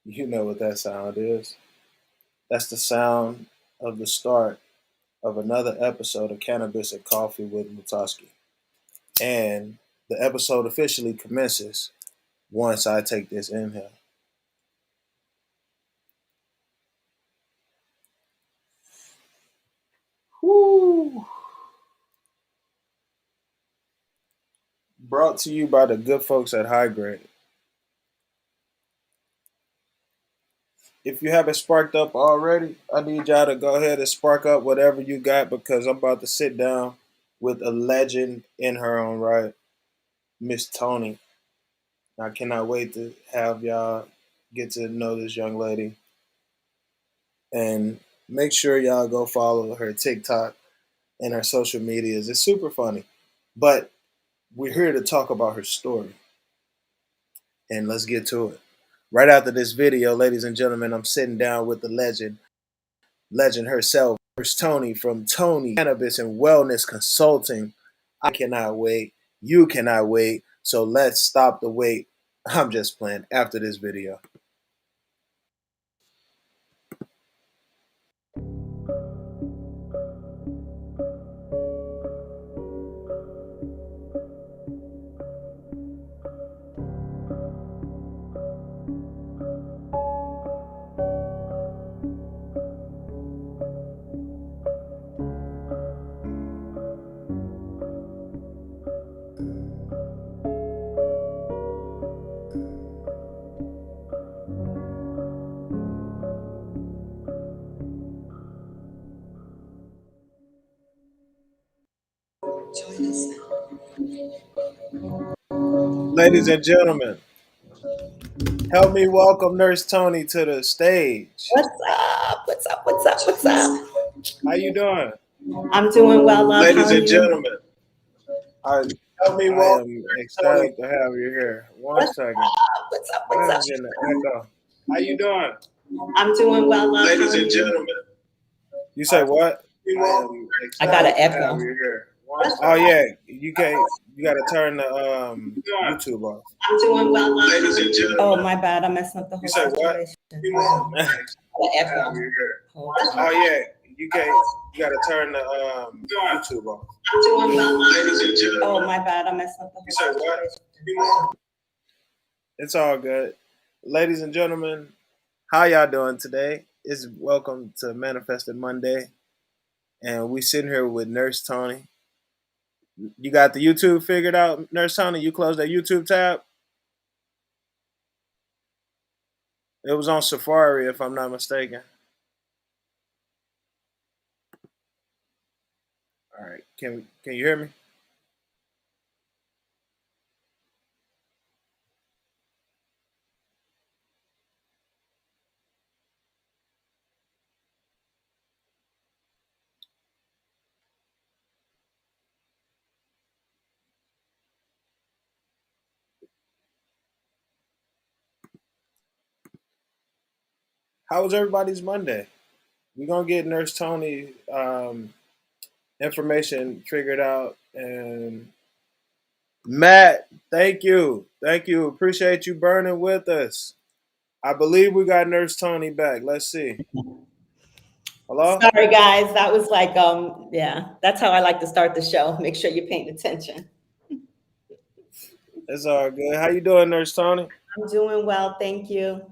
You know what that sound is. That's the sound of the start of another episode of Cannabis and Coffee with LaTosque. And the episode officially commences once I take this inhale. Woo! Brought to you by the good folks at High Grade. If you haven't sparked up already, I need y'all to go ahead and spark up whatever you got because I'm about to sit down with a legend in her own right, Miss Toni. I cannot wait to have y'all get to know this young lady. And make sure y'all go follow her TikTok and her social medias. It's super funny. But we're here to talk about her story. And let's get to it. Right after this video, ladies and gentlemen, I'm sitting down with the legend herself, Nurse Toni from Toni Cannabis and Wellness Consulting. I cannot wait. You cannot wait. So let's stop the wait. I'm just playing after this video. Join us now. Ladies and gentlemen, help me welcome Nurse Toni to the stage. What's up? What's up? What's up? What's up? How you doing? I'm doing well, love. Ladies How are and you? gentlemen, help me welcome. I am ecstatic to have you here. One second. What's up? What's up? I'm getting an echo. How you doing? I'm doing well, love. Ladies and gentlemen. You say what? I got an echo. Have you here. Oh yeah, you gotta turn the YouTube off. I'm doing well, love. Ladies and gentlemen. Oh my bad, I messed up the whole You say what? Echo. Oh yeah, you gotta turn the YouTube off. I'm doing well, ladies and gentlemen. Oh my bad, I messed up the whole You say what? It's all good. Ladies and gentlemen, how y'all doing today? It's welcome to Manifested Monday. And we sitting here with Nurse Toni. You got the YouTube figured out, Nurse Toni? You closed that YouTube tab? It was on Safari, if I'm not mistaken. All right. Can you hear me? How was everybody's Monday? We're gonna get Nurse Toni information figured out. And Matt, thank you. Appreciate you burning with us. I believe we got Nurse Toni back. Let's see. Hello? Sorry guys, that was like yeah, that's how I like to start the show. Make sure you're paying attention. It's all good. How you doing, Nurse Toni? I'm doing well, thank you.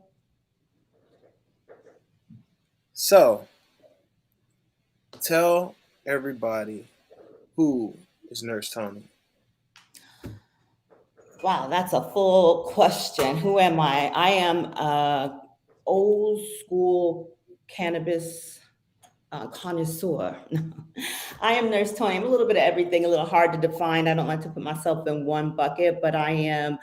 So, tell everybody, who is Nurse Toni? Wow, that's a full question. Who am I? I am a old school cannabis connoisseur. I am Nurse Toni. I'm a little bit of everything, a little hard to define. I don't like to put myself in one bucket, but I am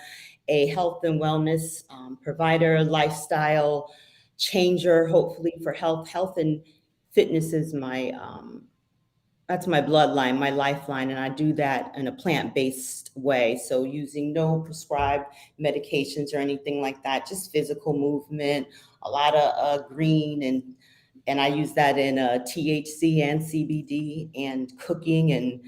a health and wellness provider, lifestyle changer, hopefully for health. Health and fitness is my that's my bloodline, my lifeline, and I do that in a plant-based way. So using no prescribed medications or anything like that, just physical movement, a lot of green, and I use that in THC and CBD and cooking and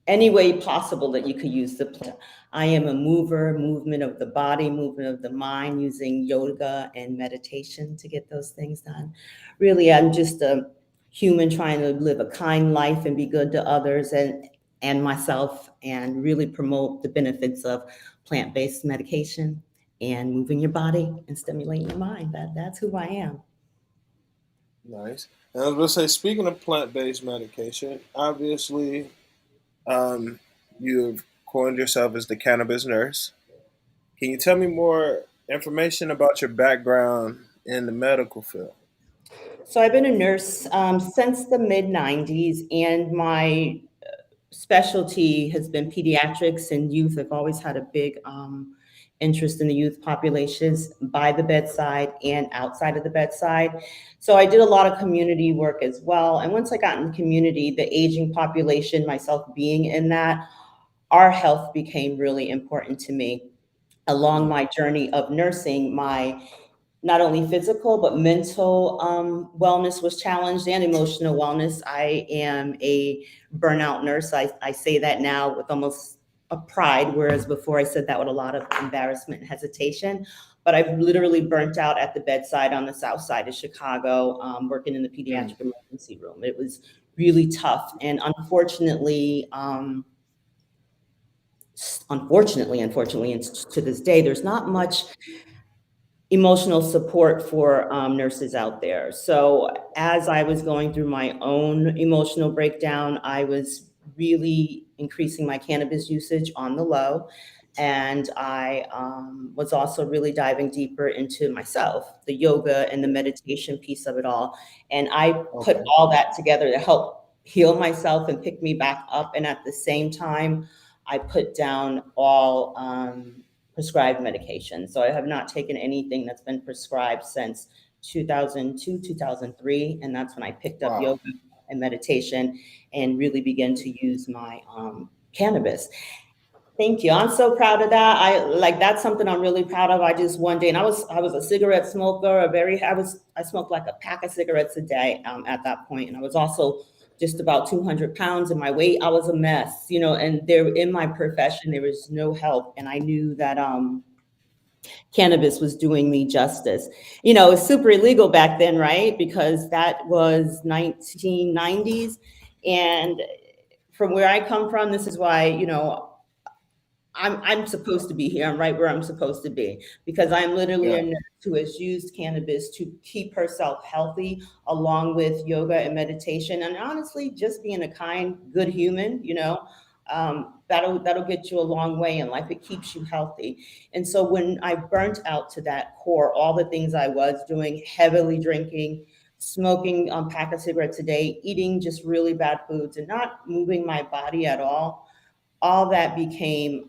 any way possible that you could use the plant. I am a mover, movement of the body, movement of the mind, using yoga and meditation to get those things done. Really, I'm just a human trying to live a kind life and be good to others and myself, and really promote the benefits of plant-based medication and moving your body and stimulating your mind. That's who I am. Nice. And I was going to say, speaking of plant-based medication, obviously, um, you've coined yourself as the cannabis nurse. Can you tell me more information about your background in the medical field? So I've been a nurse since the mid 90s, and my specialty has been pediatrics and youth. I've always had a big interest in the youth populations by the bedside and outside of the bedside. So I did a lot of community work as well. And once I got in the community, the aging population, myself being in that, our health became really important to me. Along Mm, my journey of nursing, my not only physical but mental wellness was challenged, and emotional wellness. I am a burnout nurse. I say that now with almost a pride, whereas before I said that with a lot of embarrassment and hesitation. But I've literally burnt out at the bedside on the south side of Chicago, working in the mm, pediatric emergency room. It was really tough. And unfortunately, and to this day, there's not much emotional support for nurses out there. So as I was going through my own emotional breakdown, I was really increasing my cannabis usage on the low. And I was also really diving deeper into myself, the yoga and the meditation piece of it all. And I put okay. all that together to help heal myself and pick me back up. And at the same time, I put down all prescribed medication. So I have not taken anything that's been prescribed since 2002, 2003. And that's when I picked up Wow. yoga and meditation and really began to use my cannabis. Thank you. I'm so proud of that. That's something I'm really proud of. I just one day, and I was a cigarette smoker, I smoked like a pack of cigarettes a day at that point. And I was also just about 200 pounds, and my weight, I was a mess, and there in my profession, there was no help. And I knew that cannabis was doing me justice. It's super illegal back then, right? Because that was 1990s. And from where I come from, this is why, I'm supposed to be here. I'm right where I'm supposed to be, because I'm literally Yeah. a nurse who has used cannabis to keep herself healthy, along with yoga and meditation, and honestly, just being a kind, good human. That'll get you a long way in life. It keeps you healthy. And so when I burnt out to that core, all the things I was doing, heavily drinking, smoking a pack of cigarettes a day, eating just really bad foods, and not moving my body at all that became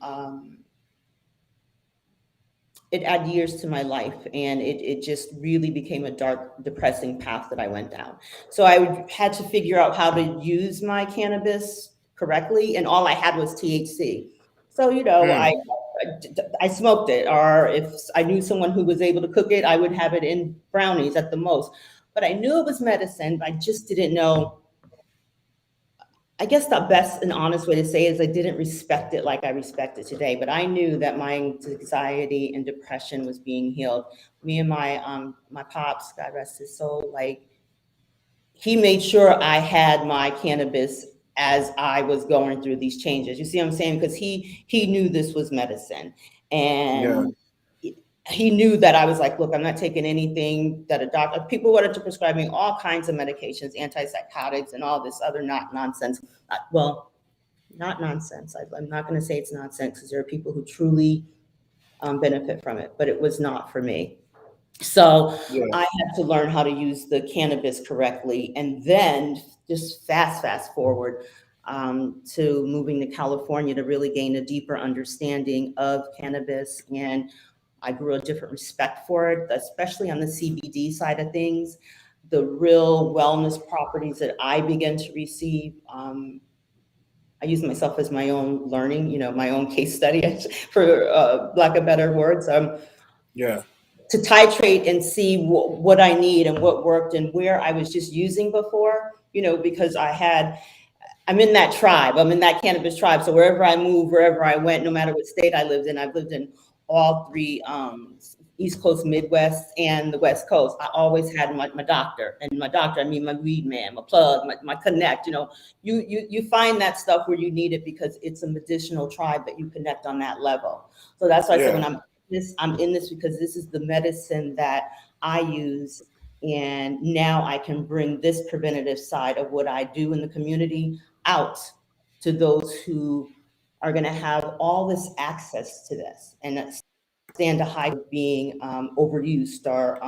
it added years to my life, and it just really became a dark, depressing path that I went down. So had to figure out how to use my cannabis correctly, and all I had was THC. So Mm, I smoked it, or if I knew someone who was able to cook it, I would have it in brownies at the most. But I knew it was medicine, but I just didn't know. I guess the best and honest way to say it is I didn't respect it like I respect it today, but I knew that my anxiety and depression was being healed. Me and my pops, God rest his soul, like he made sure I had my cannabis as I was going through these changes. You see what I'm saying? Because he knew this was medicine, yeah. and he knew that I was like, look, I'm not taking anything that a doctor, people wanted to prescribe me all kinds of medications, antipsychotics, and all this other not nonsense. Well, not nonsense. I'm not going to say it's nonsense, because there are people who truly benefit from it, but it was not for me. So Yeah. I had to learn how to use the cannabis correctly. And then just fast forward to moving to California to really gain a deeper understanding of cannabis. And I grew a different respect for it, especially on the CBD side of things. The real wellness properties that I began to receive. I use myself as my own learning, my own case study, for lack of better words. Yeah. To titrate and see what I need and what worked and where I was just using before, because I'm in that tribe. I'm in that cannabis tribe. So wherever I move, wherever I went, no matter what state I lived in, I've lived in all three, East Coast, Midwest, and the West Coast. I always had my doctor, and my doctor, I mean my weed man, my plug, my connect. You know, you find that stuff where you need it because it's a medicinal tribe that you connect on that level. So that's why I said Yeah, when I'm in this because this is the medicine that I use, and now I can bring this preventative side of what I do in the community out to those who are going to have all this access to this and stand to high being overused or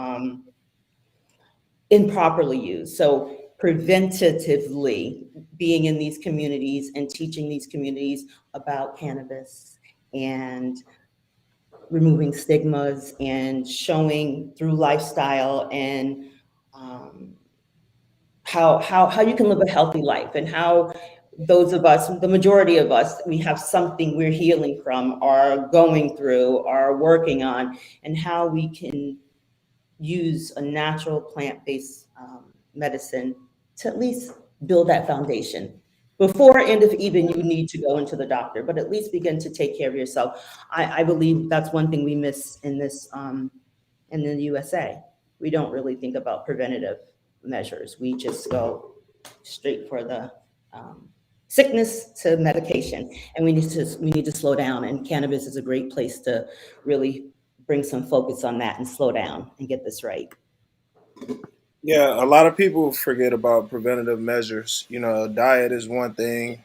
improperly used. So preventatively being in these communities and teaching these communities about cannabis and removing stigmas and showing through lifestyle and um, how you can live a healthy life and how those of us, the majority of us, we have something we're healing from or going through or working on, and how we can use a natural plant-based medicine to at least build that foundation before and if even you need to go into the doctor, but at least begin to take care of yourself. I believe that's one thing we miss in this in the USA. We don't really think about preventative measures. We just go straight for the um, sickness to medication, and we need to slow down. And cannabis is a great place to really bring some focus on that and slow down and get this right. yeah. A lot of people forget about preventative measures. You know, diet is one thing.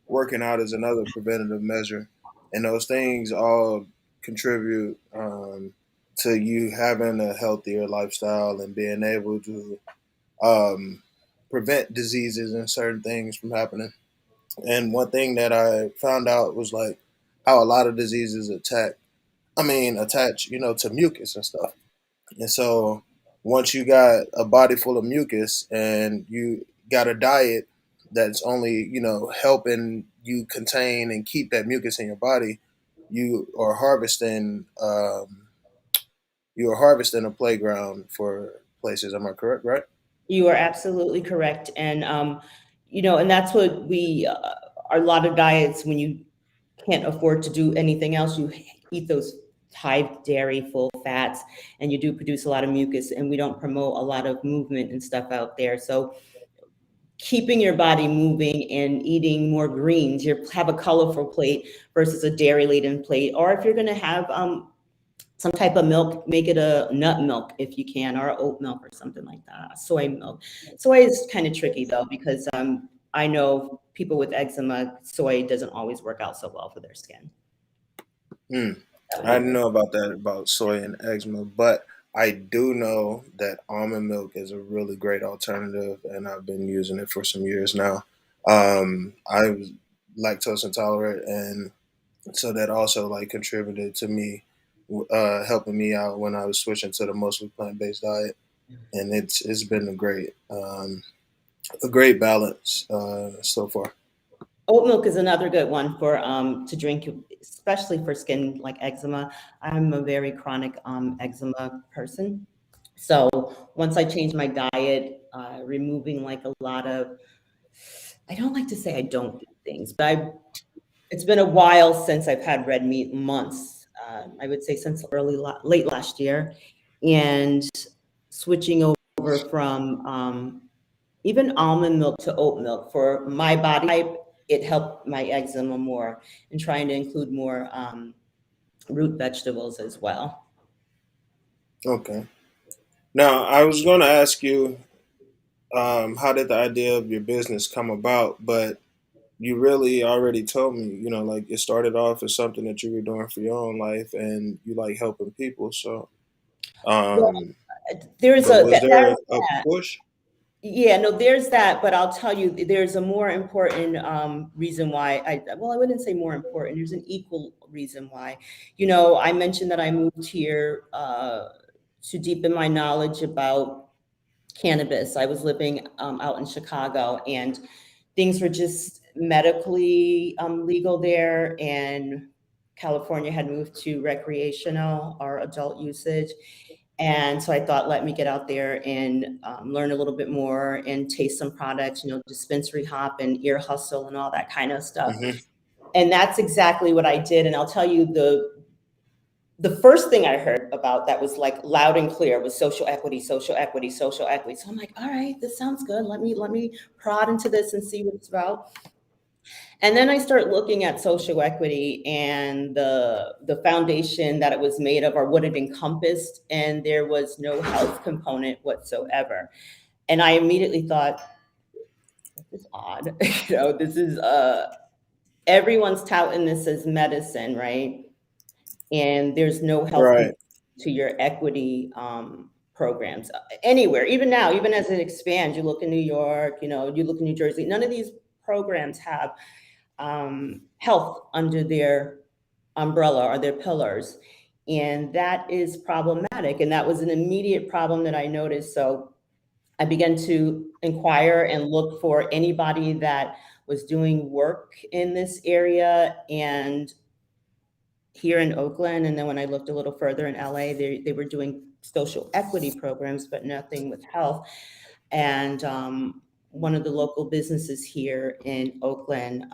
Working out is another preventative measure, and those things all contribute to you having a healthier lifestyle and being able to um, prevent diseases and certain things from happening. And one thing that I found out was like how a lot of diseases attach, to mucus and stuff. And so once you got a body full of mucus and you got a diet that's only, helping you contain and keep that mucus in your body, you are harvesting a playground for places. Am I correct, right? You are absolutely correct. And, and that's what a lot of diets, when you can't afford to do anything else, you eat those high dairy, full fats, and you do produce a lot of mucus, and we don't promote a lot of movement and stuff out there. So keeping your body moving and eating more greens, you have a colorful plate versus a dairy laden plate. Or if you're going to have some type of milk, make it a nut milk if you can, or oat milk or something like that. Soy milk. Soy is kind of tricky though, because I know people with eczema, soy doesn't always work out so well for their skin. Hmm. That would I be didn't know about that about soy and eczema, but I do know that almond milk is a really great alternative, and I've been using it for some years now. I was lactose intolerant, and so that also like contributed to me helping me out when I was switching to the mostly plant based diet, and it's been a great balance so far. Oat milk is another good one for to drink, especially for skin like eczema. I'm a very chronic eczema person. So once I changed my diet, removing like a lot of, I don't like to say I don't do things, but it's been a while since I've had red meat, months. I would say since late last year, and switching over from even almond milk to oat milk for my body type, it helped my eczema more, and trying to include more root vegetables as well. Okay. Now I was going to ask you, how did the idea of your business come about? But you really already told me, like it started off as something that you were doing for your own life, and you like helping people. So, Well, um, there's but a was there a that. push? Yeah, no, there's that, but I'll tell you, there's a more important reason why well, I wouldn't say more important. There's an equal reason why. I mentioned that I moved here to deepen my knowledge about cannabis. I was living out in Chicago, and things were just medically legal there, and California had moved to recreational or adult usage. And so I thought, let me get out there and learn a little bit more and taste some products, dispensary hop and ear hustle and all that kind of stuff. Hmm. And that's exactly what I did. And I'll tell you, the first thing I heard about that was like loud and clear was social equity, social equity, social equity. So I'm like, all right, this sounds good. Let me prod into this and see what it's about. And then I start looking at social equity and the foundation that it was made of, or what it encompassed, and there was no health component whatsoever. And I immediately thought, this is odd. This is everyone's touting this as medicine, right? And there's no health Right. component to your equity programs anywhere. Even now, even as it expands, you look in New York, you look in New Jersey. None of these programs have health under their umbrella or their pillars. And that is problematic. And that was an immediate problem that I noticed. So I began to inquire and look for anybody that was doing work in this area. And here in Oakland, and then when I looked a little further in LA, they were doing social equity programs, but nothing with health. And one of the local businesses here in Oakland,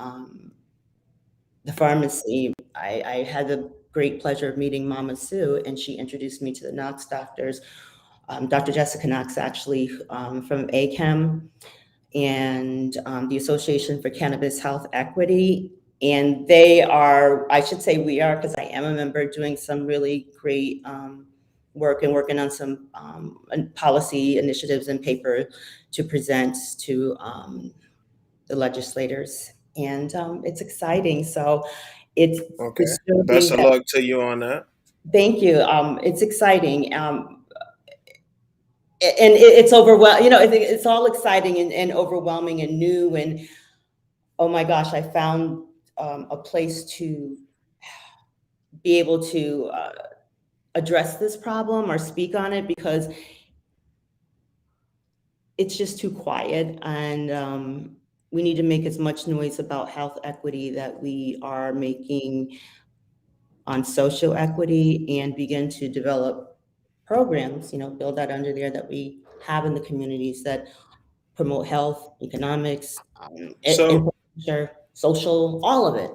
the pharmacy, I had the great pleasure of meeting Mama Sue, and she introduced me to the Knox doctors. Dr. Jessica Knox, actually, from ACAM and the Association for Cannabis Health Equity. And they are, I should say we are, because I am a member, doing some really great work and working on some policy initiatives and paper to present to the legislators. And it's exciting. So it's Okay. it's showing Best of that. luck to you on that. Thank you. It's exciting. And it's overwhelming. It's all exciting and overwhelming and new. And oh my gosh, I found a place to be able to address this problem or speak on it, because it's just too quiet. And we need to make as much noise about health equity that we are making on social equity, and begin to develop programs, build that under there that we have in the communities that promote health, economics, So, infrastructure, social, all of it.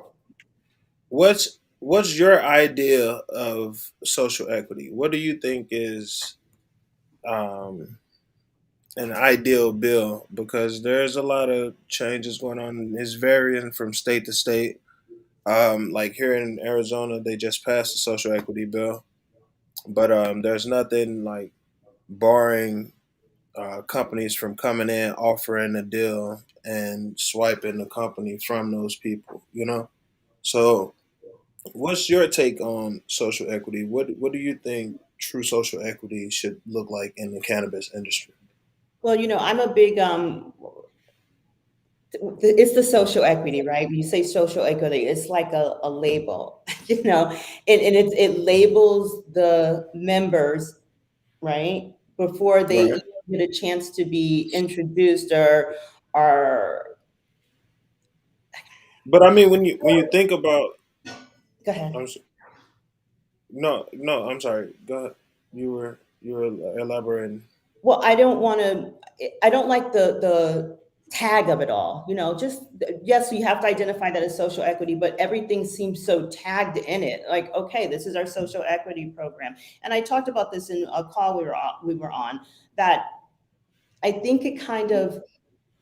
what's your idea of social equity? What do you think is um, an ideal bill? Because there's a lot of changes going on. It's varying from state to state. Like here in Arizona, they just passed a social equity bill, but there's nothing like barring companies from coming in, offering a deal, and swiping the company from those people. So what's your take on social equity? What do you think true social equity should look like in the cannabis industry? Well, I'm a big it's the social equity, right? When you say social equity, it's like a label, and it labels the members, right, before they Right. even get a chance to be introduced or But I mean, when you think about, go ahead. I'm s- no, no, I'm sorry. Go ahead. You were elaborating. Well, I don't like the tag of it all. Just, yes, you have to identify that as social equity, but everything seems so tagged in it. Like, okay, this is our social equity program. And I talked about this in a call we were on, that I think it kind of,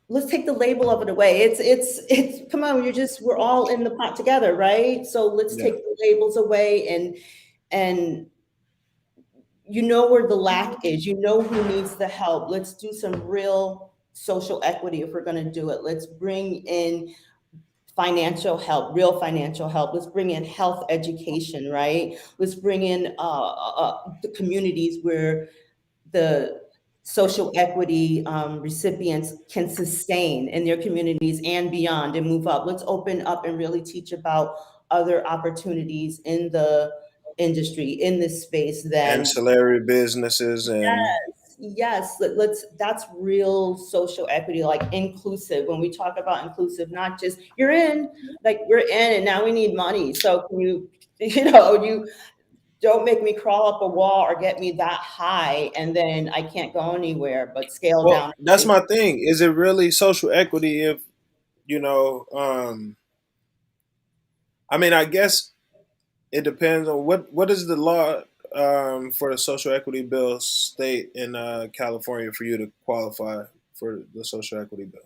let's take the label of it away. It's come on, we're all in the pot together, right? So let's Yeah. take the labels away, and where the lack is, who needs the help. Let's do some real social equity if we're going to do it. Let's bring in financial help, real financial help. Let's bring in health education, right? Let's bring in the communities where the social equity recipients can sustain in their communities and beyond and move up. Let's open up and really teach about other opportunities in the industry, in this space, than Ancillary businesses and yes, let's that's real social equity, like inclusive. When we talk about inclusive, not just you're in, like we're in and now we need money. So can you, you don't make me crawl up a wall or get me that high and then I can't go anywhere but scale Well, down. that's my thing. Is it really social equity if you know? I mean, I guess it depends on what is the law for the social equity bill state in California for you to qualify for the social equity bill.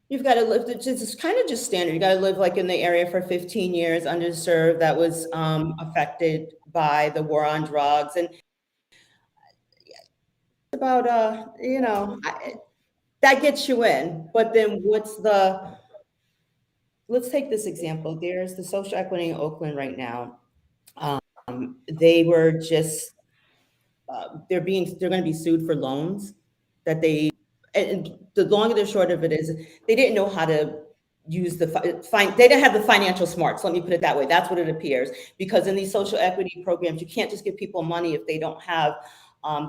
You've got to live, it's kind of just standard. You got to live like in the area for 15 years, underserved, that was affected by the war on drugs. And about, that gets you in. But then let's take this example. There's the social equity in Oakland right now. They were just, they're going to be sued for loans that and the long and the short of it is they didn't know how to use they didn't have the financial smarts. Let me put it that way. That's what it appears. Because in these social equity programs, you can't just give people money if they don't have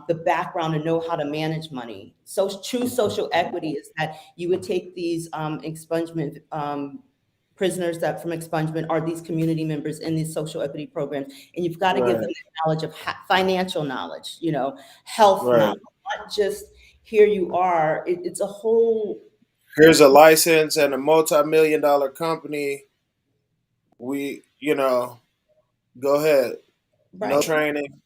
the background and know how to manage money. So true social equity is that you would take these expungement prisoners that from expungement are these community members in these social equity programs, and you've got to give them Right. the knowledge of financial knowledge, health Right. knowledge, not just here you are. It's a whole Here's a license and a multi-million-dollar company. Go ahead. No right. training.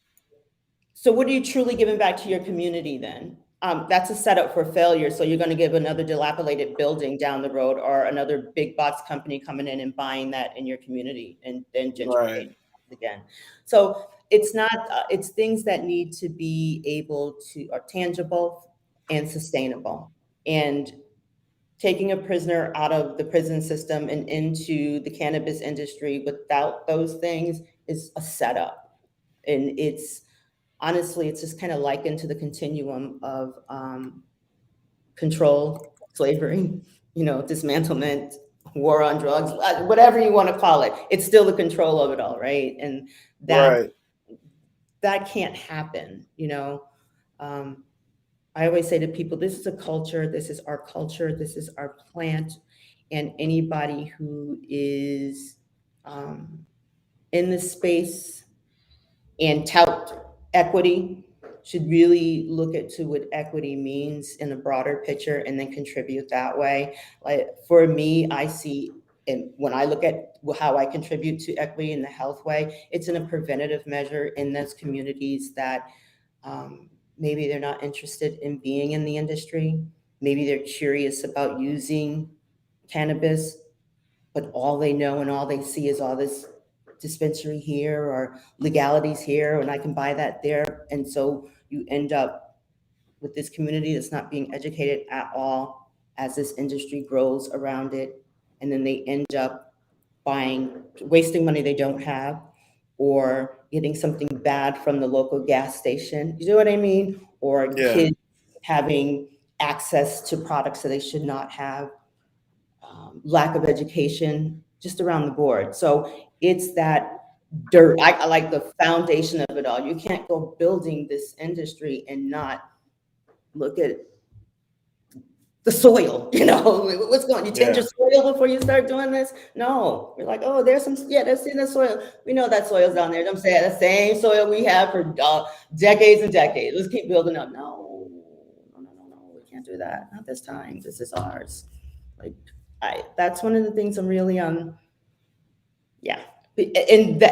So what are you truly giving back to your community then? That's a setup for failure. So you're going to give another dilapidated building down the road or another big box company coming in and buying that in your community and then gentrifying Right. again. So it's not, it's things that need to be able to, are tangible and sustainable. And taking a prisoner out of the prison system and into the cannabis industry without those things is a setup. And it's, honestly, it's just kind of likened to the continuum of control, slavery, dismantlement, war on drugs, whatever you want to call it. It's still the control of it all, right? And that Right. that can't happen. I always say to people, this is a culture, this is our culture, this is our plant, and anybody who is in this space and tout equity should really look at to what equity means in a broader picture and then contribute that way. Like for me, I see, and when I look at how I contribute to equity in the health way, it's in a preventative measure in those communities that maybe they're not interested in being in the industry. Maybe they're curious about using cannabis, but all they know and all they see is all this dispensary here or legalities here, and I can buy that there. And so you end up with this community that's not being educated at all as this industry grows around it. And then they end up wasting money they don't have, or getting something bad from the local gas station. You know what I mean? Or Yeah. kids having access to products that they should not have, lack of education, just around the board. So it's that dirt. I like the foundation of it all. You can't go building this industry and not look at the soil. What's going on? You tend Yeah. your soil before you start doing this? No. You're like, oh, there's some, yeah, that's in the soil. We know that soil's down there. I'm saying the same soil we have for decades and decades. Let's keep building up. No, no, no, no, no. We can't do that. Not this time. This is ours. Like, that's one of the things I'm really yeah. And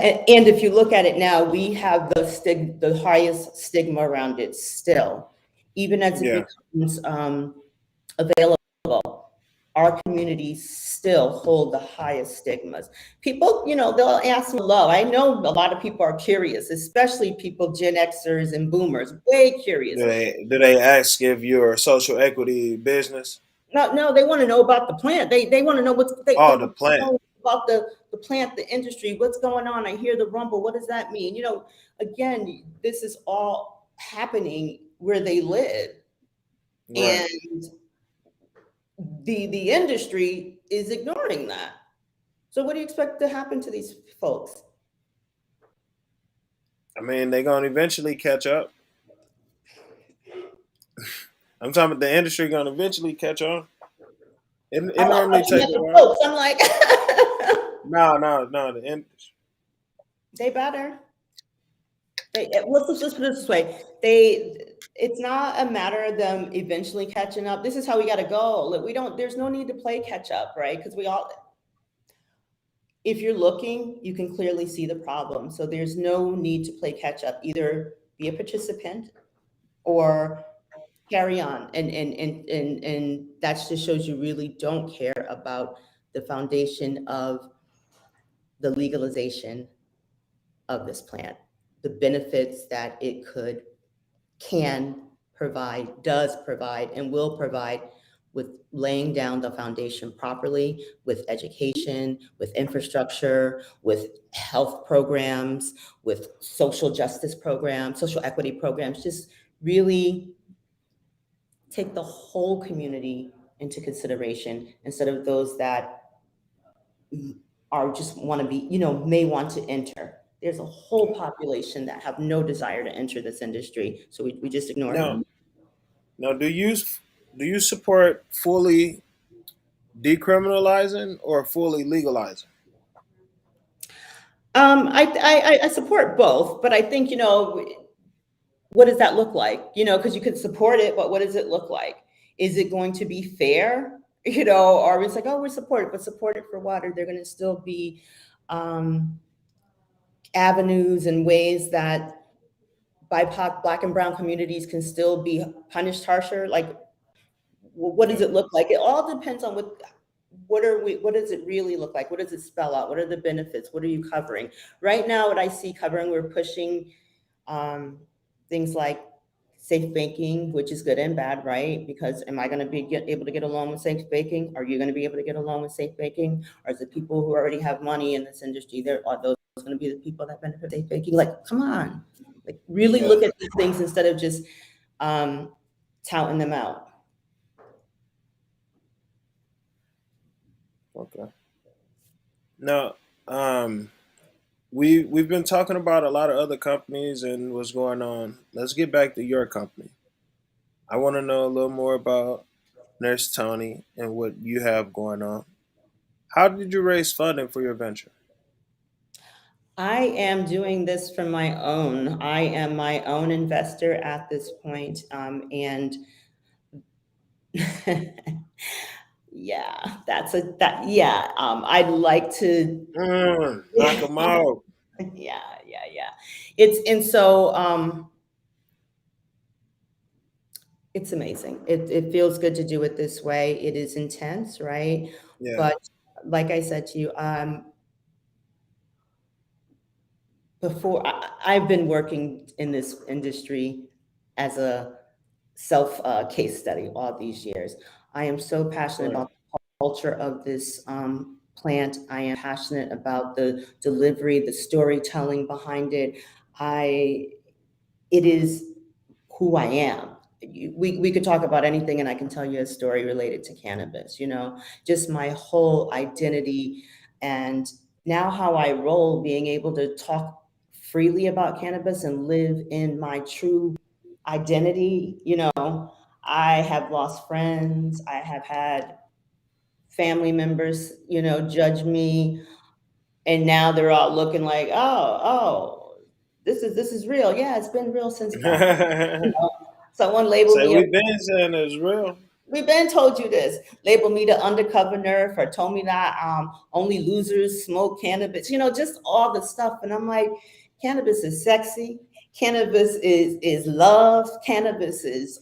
if you look at it now, we have the highest stigma around it still, even as it Yeah. becomes available. Our communities still hold the highest stigmas. People, they'll ask me love. I know a lot of people are curious, especially people Gen Xers and Boomers, way curious. Do they ask if you're a social equity business? No, no, they want to know about the plant. They want to know they Oh, the want to plant. know about the plant, the industry, what's going on. I hear the rumble. What does that mean? Again, this is all happening where they live, Right. and the industry is ignoring that. So what do you expect to happen to these folks? I mean, they're gonna eventually catch up. I'm talking about the industry gonna eventually catch on. It I'm normally looking take at a the while. folks. I'm like, No, no, no. The industry. they better. Let's put it this way. It's not a matter of them eventually catching up. This is how we got to go. Like, there's no need to play catch up, right? Because if you're looking, you can clearly see the problem. So there's no need to play catch up. Either be a participant or carry on. And that just shows you really don't care about the foundation of the legalization of this plant, the benefits that it can provide, does provide, and will provide with laying down the foundation properly, with education, with infrastructure, with health programs, with social justice programs, social equity programs. Just really take the whole community into consideration instead of those that are just want to be, may want to enter. There's a whole population that have no desire to enter this industry, so we just ignore Now, them. now, do you support fully decriminalizing or fully legalizing? I support both, but I think, what does that look like? Because you could support it, but what does it look like? Is it going to be fair? Or it's like, oh, we're supported, but support it for what? Are there going to still be avenues and ways that BIPOC, Black and Brown communities can still be punished harsher? Like, what does Yeah. it look like? It all depends on what does it really look like? What does it spell out? What are the benefits? What are you covering? Right now, what I see covering, we're pushing things like safe baking, which is good and bad, right? Because am I going to be able to get along with safe baking? Are you going to be able to get along with safe baking? Or is it people who already have money in this industry? Are those going to be the people that benefit safe baking? Like, come on, like really Yeah. look at these things instead of just touting them out. Okay. Now, um, we've been talking about a lot of other companies and what's going on. Let's get back to your company. I want to know a little more about Nurse Toni and what you have going on. How did you raise funding for your venture? I am doing this from my own. I am my own investor at this point, and yeah, yeah. I'd like to. Knock them out. Yeah, yeah, yeah. It's and so it's amazing. It feels good to do it this way. It is intense, right? Yeah. But like I said to you, before I've been working in this industry as a self case study all these years. I am so passionate Right. about the culture of this plant. I am passionate about the delivery, the storytelling behind it. I it is who I am. We could talk about anything, and I can tell you a story related to cannabis. Just my whole identity, and now how I roll, being able to talk freely about cannabis and live in my true identity. I have lost friends. I have had family members, judge me, and now they're all looking like, oh, this is real. Yeah, it's been real since back. You know, someone labeled Say me a we've been saying it's real. we've been told you this, labeled me the undercover nerf, or told me that only losers smoke cannabis, just all the stuff. And I'm like, cannabis is sexy, cannabis is love, cannabis is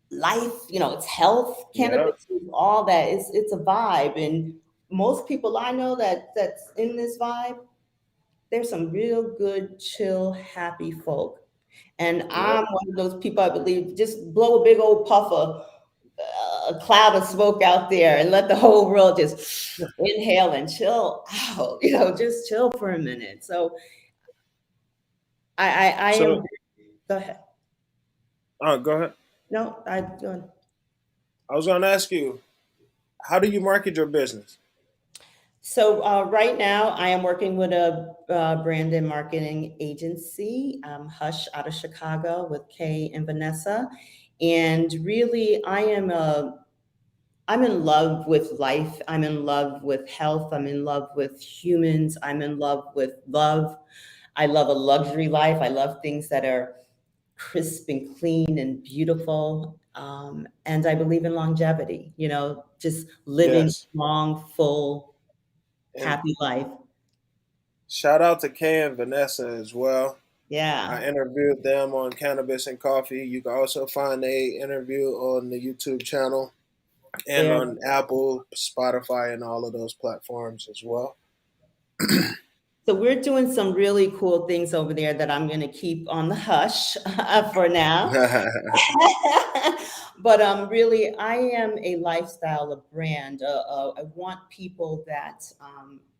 life, it's health, Yeah. cannabis is all that. It's a vibe. And most people I know that's in this vibe, there's some real good, chill, happy folk. And Yep. I'm one of those people, I believe, just blow a big old puff of a cloud of smoke out there and let the whole world just inhale and chill out, just chill for a minute. So I am, So, go ahead. go ahead. No, I go ahead. I was going to ask you, how do you market your business? So right now, I am working with a brand and marketing agency, Hush, out of Chicago, with Kay and Vanessa. And really, I'm in love with life. I'm in love with health. I'm in love with humans. I'm in love with love. I love a luxury life. I love things that are crisp and clean and beautiful. And I believe in longevity, just living Yes. a long, full, And happy life. shout out to Kay and Vanessa as well. Yeah, I interviewed them on Cannabis and Coffee. You can also find a interview on the YouTube channel and very. on Apple, Spotify, and all of those platforms as well. So we're doing some really cool things over there that I'm going to keep on the hush for now. But really, I am a lifestyle, a brand. I want people that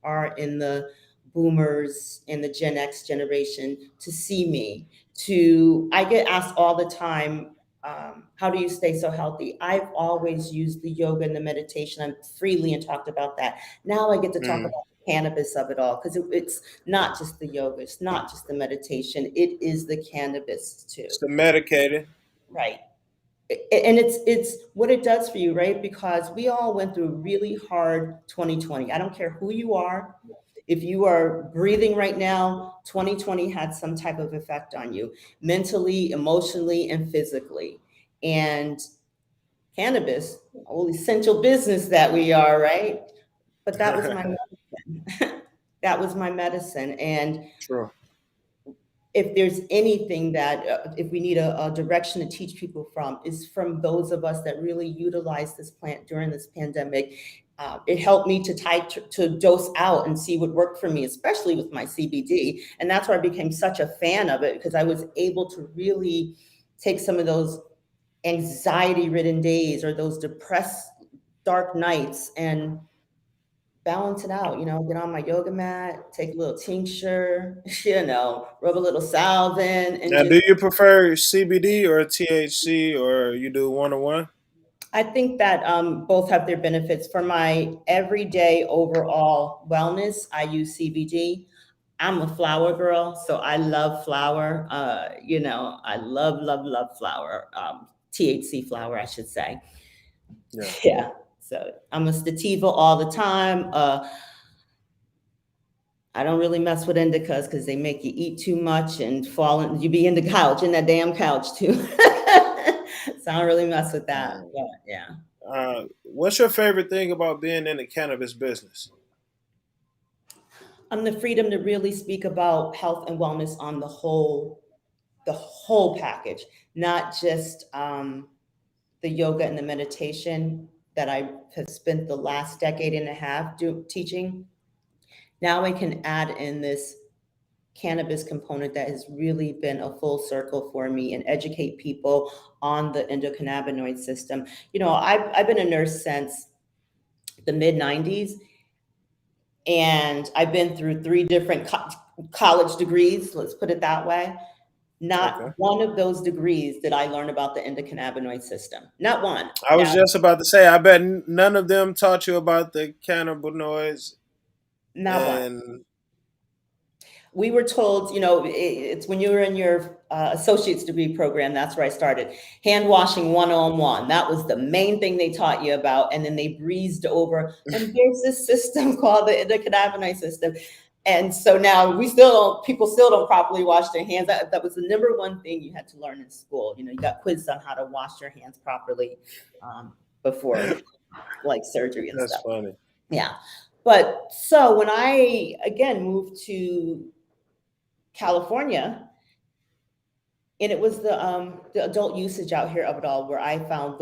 are in the boomers and the Gen X generation to see me. I get asked all the time, how do you stay so healthy? I've always used the yoga and the meditation. I'm freely and talked about that. Now I get to talk Mm. about the cannabis of it all because it's not just the yoga, it's not just the meditation. It is the cannabis too, It's the medicated. right? And it's what it does for you, right? Because we all went through a really hard 2020. I don't care who you are. If you are breathing right now, 2020 had some type of effect on you, mentally, emotionally, and physically. And cannabis, all essential business that we are, right? But that was my medicine. That was my medicine. And True. if there's anything that, if we need a direction to teach people from, is from those of us that really utilize this plant during this pandemic. It helped me to dose out and see what worked for me, especially with my CBD. And that's where I became such a fan of it, because I was able to really take some of those anxiety ridden days or those depressed dark nights and balance it out, get on my yoga mat, take a little tincture, rub a little salve in and Now, just, do you prefer CBD or THC, or you do one on one? I think that both have their benefits. For my everyday overall wellness, I use CBD. I'm a flower girl, so I love flower. I love, love, love flower. THC flower, I should say. Yeah. Yeah. So I'm a sativa all the time. I don't really mess with indicas because they make you eat too much and you be in the couch, in that damn couch too. So I don't really mess with that. But yeah. What's your favorite thing about being in the cannabis business? The freedom to really speak about health and wellness on the whole package, not just the yoga and the meditation that I have spent the last decade and a half teaching. Now I can add in this cannabis component that has really been a full circle for me and educate people on the endocannabinoid system. I've been a nurse since the mid 90s, and I've been through three different college degrees, let's put it that way. Okay. Not one of those degrees did I learn about the endocannabinoid system. Not one. I was Now, just about to say, I bet none of them taught you about the cannabinoids not one. and We were told, it's when you were in your associate's degree program, that's where I started. Hand washing 101. That was the main thing they taught you about. And then they breezed over, and there's this system called the endocannabinoid system. And so now people still don't properly wash their hands. That was the number one thing you had to learn in school. You got quizzed on how to wash your hands properly before like surgery and that's stuff. funny. Yeah. But so when I again moved to California, and it was the adult usage out here of it all where I found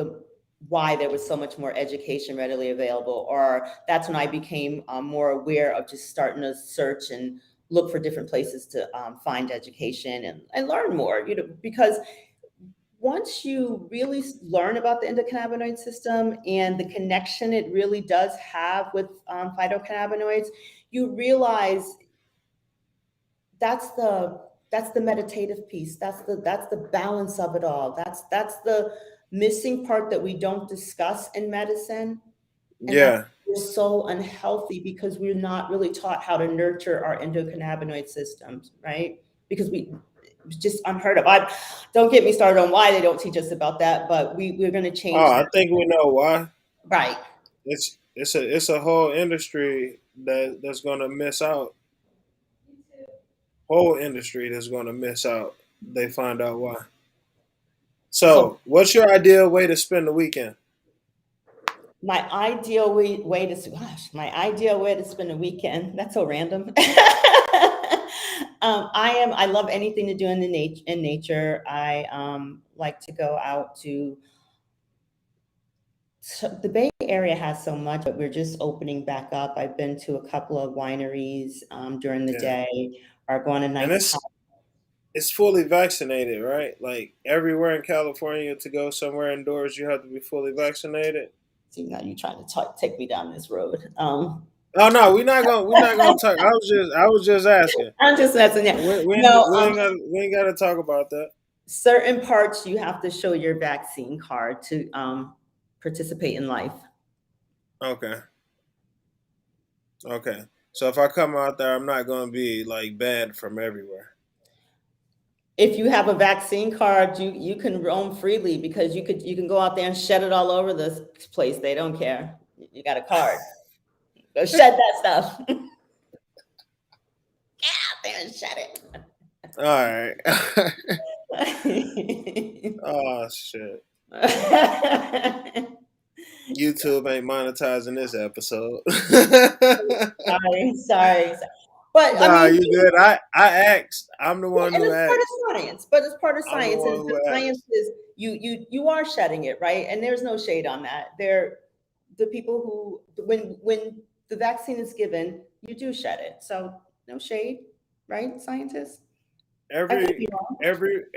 why there was so much more education readily available, or that's when I became more aware of just starting to search and look for different places to find education and learn more, because once you really learn about the endocannabinoid system and the connection it really does have with phytocannabinoids, you realize that's the meditative piece. That's the balance of it all. That's the missing part that we don't discuss in medicine, and that's Yeah. we're so unhealthy because we're not really taught how to nurture our endocannabinoid systems, right? Because it's just unheard of. I don't get me started on why they don't teach us about that, but we're going to change Oh, I that. think we know why. Right. It's a whole industry that's gonna miss out. whole industry that's going to miss out. They find out why. So So, what's your ideal way to spend the weekend? my ideal way to gosh, my ideal way to spend a weekend. That's so random. I love anything to do in nature. I like to go out to. So the Bay Area has so much, but we're just opening back up. I've been to a couple of wineries during the Yeah, day, or going to and nice. it's fully vaccinated, right? Like everywhere in California to go somewhere indoors, you have to be fully vaccinated. See, now you trying to take me down this road. Oh no, we're not gonna talk. I was just asking. I'm just messing. Yeah, no. We ain't got to talk about that. Certain parts you have to show your vaccine card to participate in life. Okay, okay. So if I come out there, I'm not gonna be like banned from everywhere. If you have a vaccine card, you can roam freely because you can go out there and shed it all over this place. They don't care. You got a card. Go shed that stuff. Get out there and shed All right. it. Oh shit. YouTube ain't monetizing this episode. Sorry. But I Nah, mean, you good. I asked. I'm the yeah, one and who it's part of asked. science. But it's part of I'm the science, one and who the science asked. is you are shedding it, right? And there's no shade on that. There, the people who when the vaccine is given, you do shed it. So no shade, right, scientists? I could Every be wrong.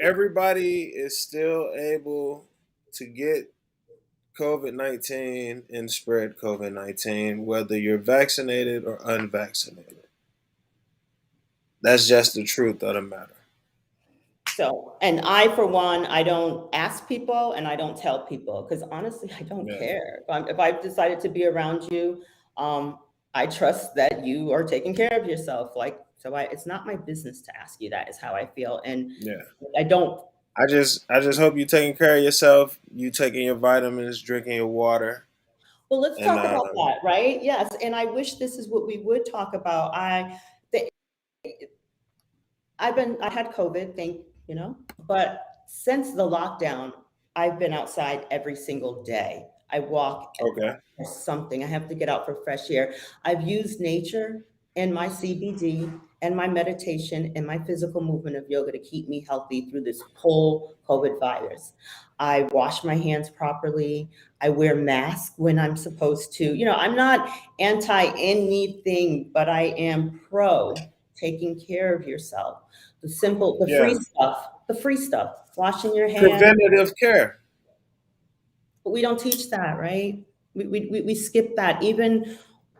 everybody is still able to get COVID-19 and spread COVID-19, whether you're vaccinated or unvaccinated. That's just the truth of the matter. So, and I, for one, I don't ask people and I don't tell people because honestly, I don't Yeah. care. If I've decided to be around you, um, I trust that you are taking care of yourself. Like, so it's not my business to ask you that, is how I feel. And Yeah. I don't, I just hope you taking care of yourself, you taking your vitamins, drinking your water, well, let's and talk about that, right? Yes. And I wish this is what we would talk about. The, I had COVID, but since the lockdown, I've been outside every single day. I walk okay. or something. I have to get out for fresh air. I've used nature and my CBD and my meditation and my physical movement of yoga to keep me healthy through this whole COVID virus. I wash my hands properly. I wear masks when I'm supposed to. I'm not anti anything, but I am pro taking care of yourself. Yeah. The free stuff, washing your hands. Preventative care. But we don't teach that, right? We skip that. Even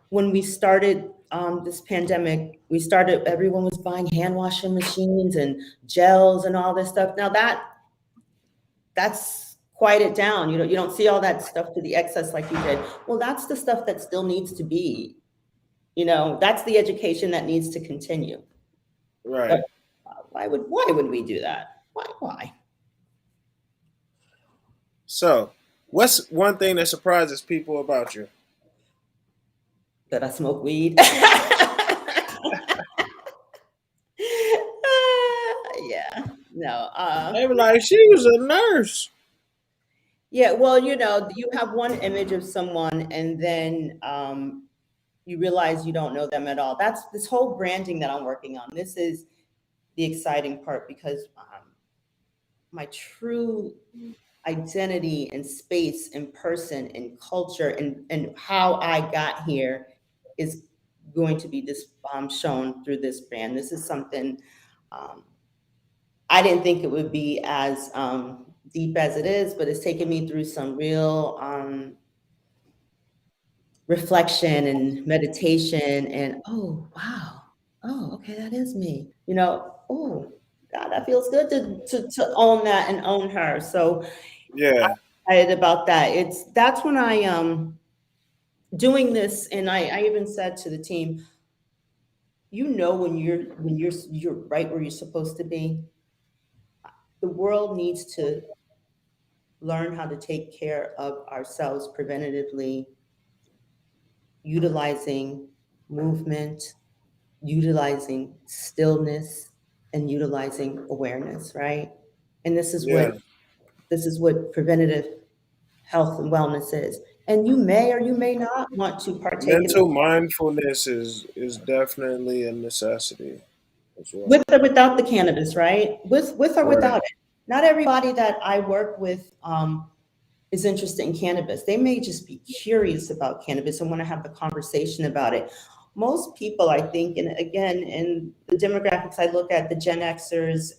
when we started this pandemic, everyone was buying hand washing machines and gels and all this stuff. Now that's quieted down. You don't see all that stuff to the excess like you did. Well, that's the stuff that still needs to be, that's the education that needs to continue. But Right. why would we do that? Why? So, what's one thing that surprises people about you? That I smoke weed? Yeah, no. They were like, she was a nurse. Yeah, well, you have one image of someone and then you realize you don't know them at all. That's this whole branding that I'm working on. This is the exciting part because my true identity and space and person and culture and how I got here is going to be shown through this brand. This is something um, I didn't think it would be as deep as it is, but it's taken me through some real reflection and meditation. And oh wow, oh okay, that is me. Oh God, that feels good to own that and own her. So Yeah. excited about that. That's when I doing this, and I even said to the team, when you're right where you're supposed to be. The world needs to learn how to take care of ourselves preventatively, utilizing movement, utilizing stillness. and utilizing awareness, right? And Yeah. this is what preventative health and wellness is. And you may or you may not want to partake in Mental mindfulness is definitely a necessity as well. with or without the cannabis, right? With or Right. without it. Not everybody that I work with is interested in cannabis. They may just be curious about cannabis and want to have the conversation about it. Most people, I think, and again, in the demographics I look at, the Gen Xers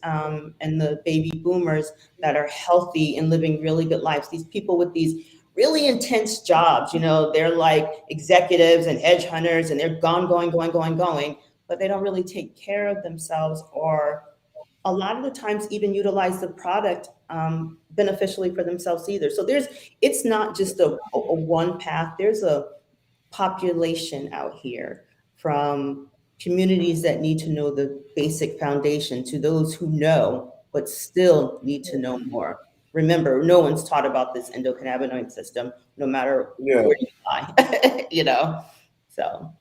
and the baby boomers that are healthy and living really good lives, these people with these really intense jobs, they're like executives and edge hunters and they're going, but they don't really take care of themselves or a lot of the times even utilize the product beneficially for themselves either. So it's not just a one path. There's a population out here from communities that need to know the basic foundation to those who know, but still need to know more. Remember, no one's taught about this endocannabinoid system, no matter Yeah. where you lie, So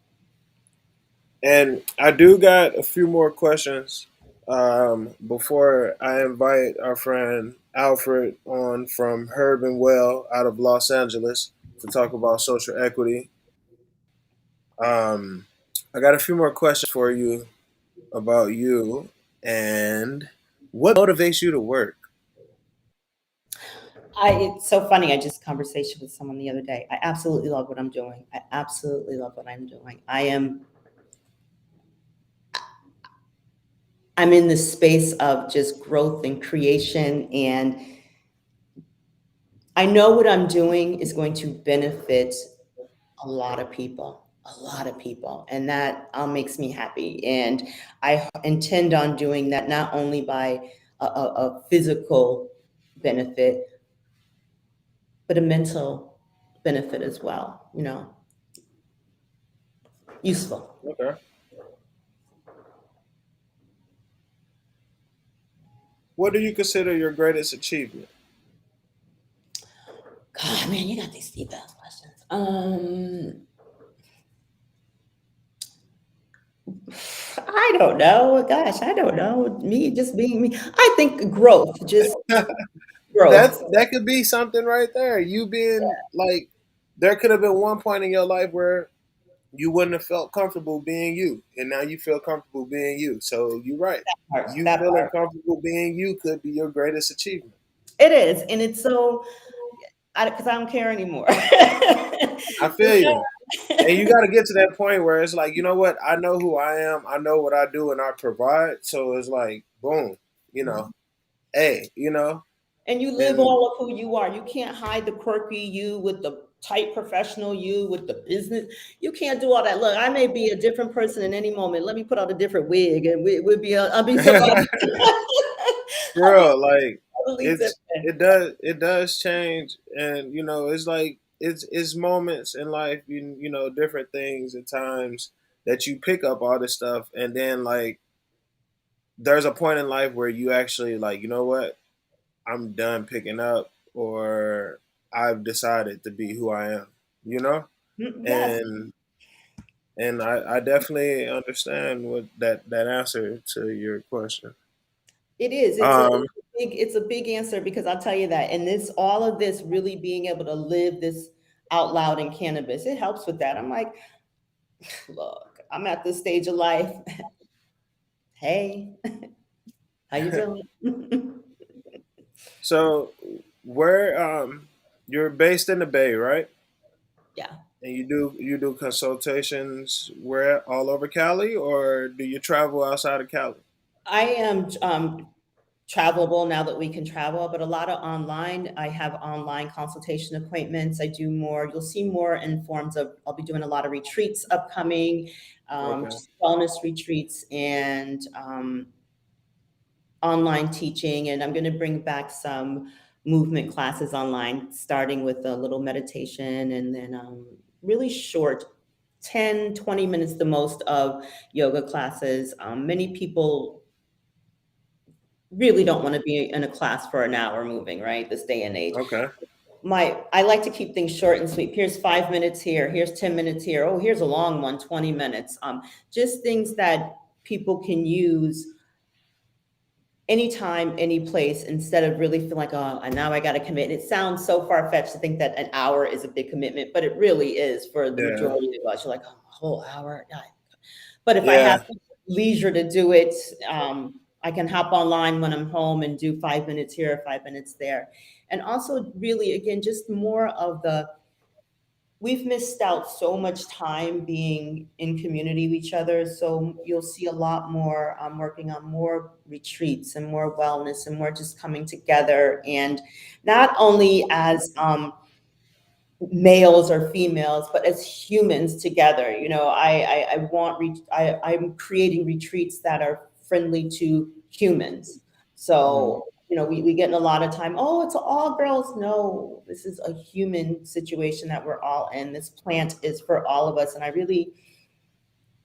And I do got a few more questions before I invite our friend Alfred on from Herb and Well out of Los Angeles to talk about social equity. Um, I got a few more questions for you about you and what motivates you to work. it's so funny. I just conversation with someone the other day. I absolutely love what I'm doing. I absolutely love what I'm doing. I'm in this space of just growth and creation, and I know what I'm doing is going to benefit a lot of people, and that makes me happy. And I intend on doing that not only by a physical benefit, but a mental benefit as well. Useful. Okay. What do you consider your greatest achievement? God, man, you got these deep ass questions. I don't know. Gosh, I don't know. Me just being me. I think growth, just growth. That could be something right there. You being like, there could have been one point in your life where you wouldn't have felt comfortable being you, and now you feel comfortable being you. So you're right. You That feeling part. comfortable being you could be your greatest achievement. It is, and it's so because I don't care anymore. I feel you. And you got to get to that point where it's like, you know what? I know who I am. I know what I do, and I provide. So it's like, boom, you know, hey, And you live and all of who you are. You can't hide the quirky you with the tight professional you with the business. You can't do all that. Look, I may be a different person in any moment. Let me put on a different wig, and I'll be somebody. I'll be girl, like totally it's different. it does change, and it's like it's moments in life, different things at times that you pick up all this stuff, and then like there's a point in life where you actually like, you know what, I'm done picking up, or I've decided to be who I am, you know, Yes, and I definitely understand what that answer to your question. it is. Um, It's a big answer because I'll tell you that. And this all of this really being able to live this out loud in cannabis, it helps with that. I'm like, look, I'm at this stage of life. Hey, how you doing? so where you're based in the Bay, right? Yeah. And you do consultations where all over Cali, or do you travel outside of Cali? I am travelable now that we can travel, but a lot of online. I have online consultation appointments. I do more. You'll see more in forms of. I'll be doing a lot of retreats upcoming, Okay. just wellness retreats and online teaching. And I'm going to bring back some movement classes online, starting with a little meditation and then really short 10-20 minutes the most of yoga classes. Many people really don't want to be in a class for an hour moving, right? This day and age. Okay. I like to keep things short and sweet. Here's 5 minutes here, here's 10 minutes here. Oh, here's a long one, 20 minutes. Just things that people can use anytime, any place, instead of really feeling like, oh, and now I got to commit. It sounds so far fetched to think that an hour is a big commitment, but it really is for the Yeah. majority of us. You're like, oh, a whole hour. Yeah. But if I have Yeah. leisure to do it, I can hop online when I'm home and do 5 minutes here, 5 minutes there. And also, really, again, just more of the, we've missed out so much time being in community with each other. So you'll see a lot more working on more retreats and more wellness and more just coming together. And not only as males or females, but as humans together. You know, I want, I'm creating retreats that are friendly to humans. Mhm. So, you know, we get in a lot of time, oh, it's all girls. No, this is a human situation that we're all in. This plant is for all of us. And I really,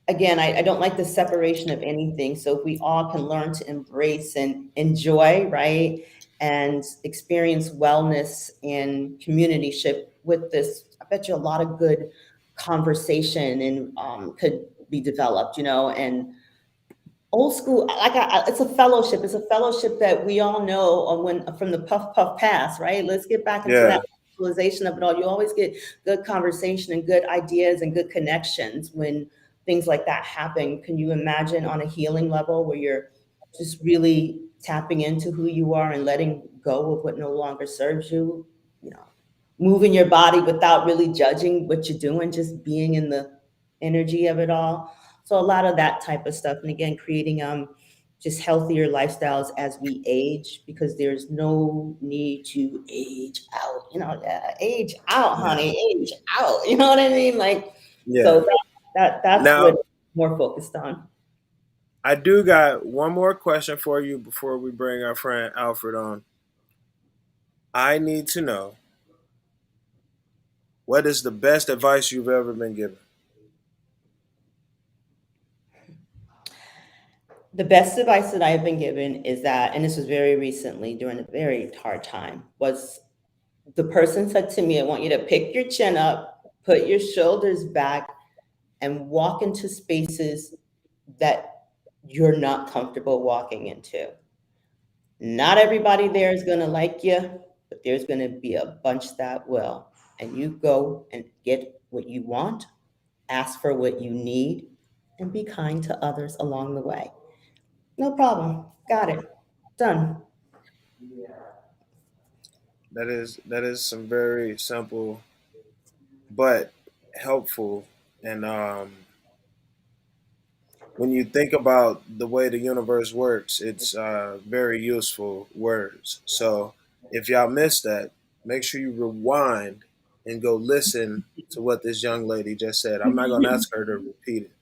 again, I don't like the separation of anything. So if we all can learn to embrace and enjoy, right, and experience wellness and communityship with this, I bet you a lot of good conversation and could be developed, you know, and old school, like it's a fellowship. It's a fellowship that we all know when from the puff puff pass, right? Let's get back into Yeah. that realization of it all. You always get good conversation and good ideas and good connections when things like that happen. Can you imagine on a healing level where you're just really tapping into who you are and letting go of what no longer serves you? You know, moving your body without really judging what you're doing, just being in the energy of it all. So a lot of that type of stuff. And again, creating just healthier lifestyles as we age, because there's no need to age out, you know, age out, Yeah. honey, age out. You know what I mean? Like, so Yeah. that's what Now, more focused on. I do got one more question for you before we bring our friend Alfred on. I need to know, what is the best advice you've ever been given? The best advice that I've been given is that, and this was very recently during a very hard time, was the person said to me, I want you to pick your chin up, put your shoulders back, and walk into spaces that you're not comfortable walking into. Not everybody there is going to like you, but there's going to be a bunch that will. And you go and get what you want, ask for what you need, and be kind to others along the way. No problem. Got it. Done. That is some very simple but helpful, and when you think about the way the universe works, it's very useful words. So if y'all missed that, make sure you rewind and go listen to what this young lady just said. I'm not gonna ask her to repeat it.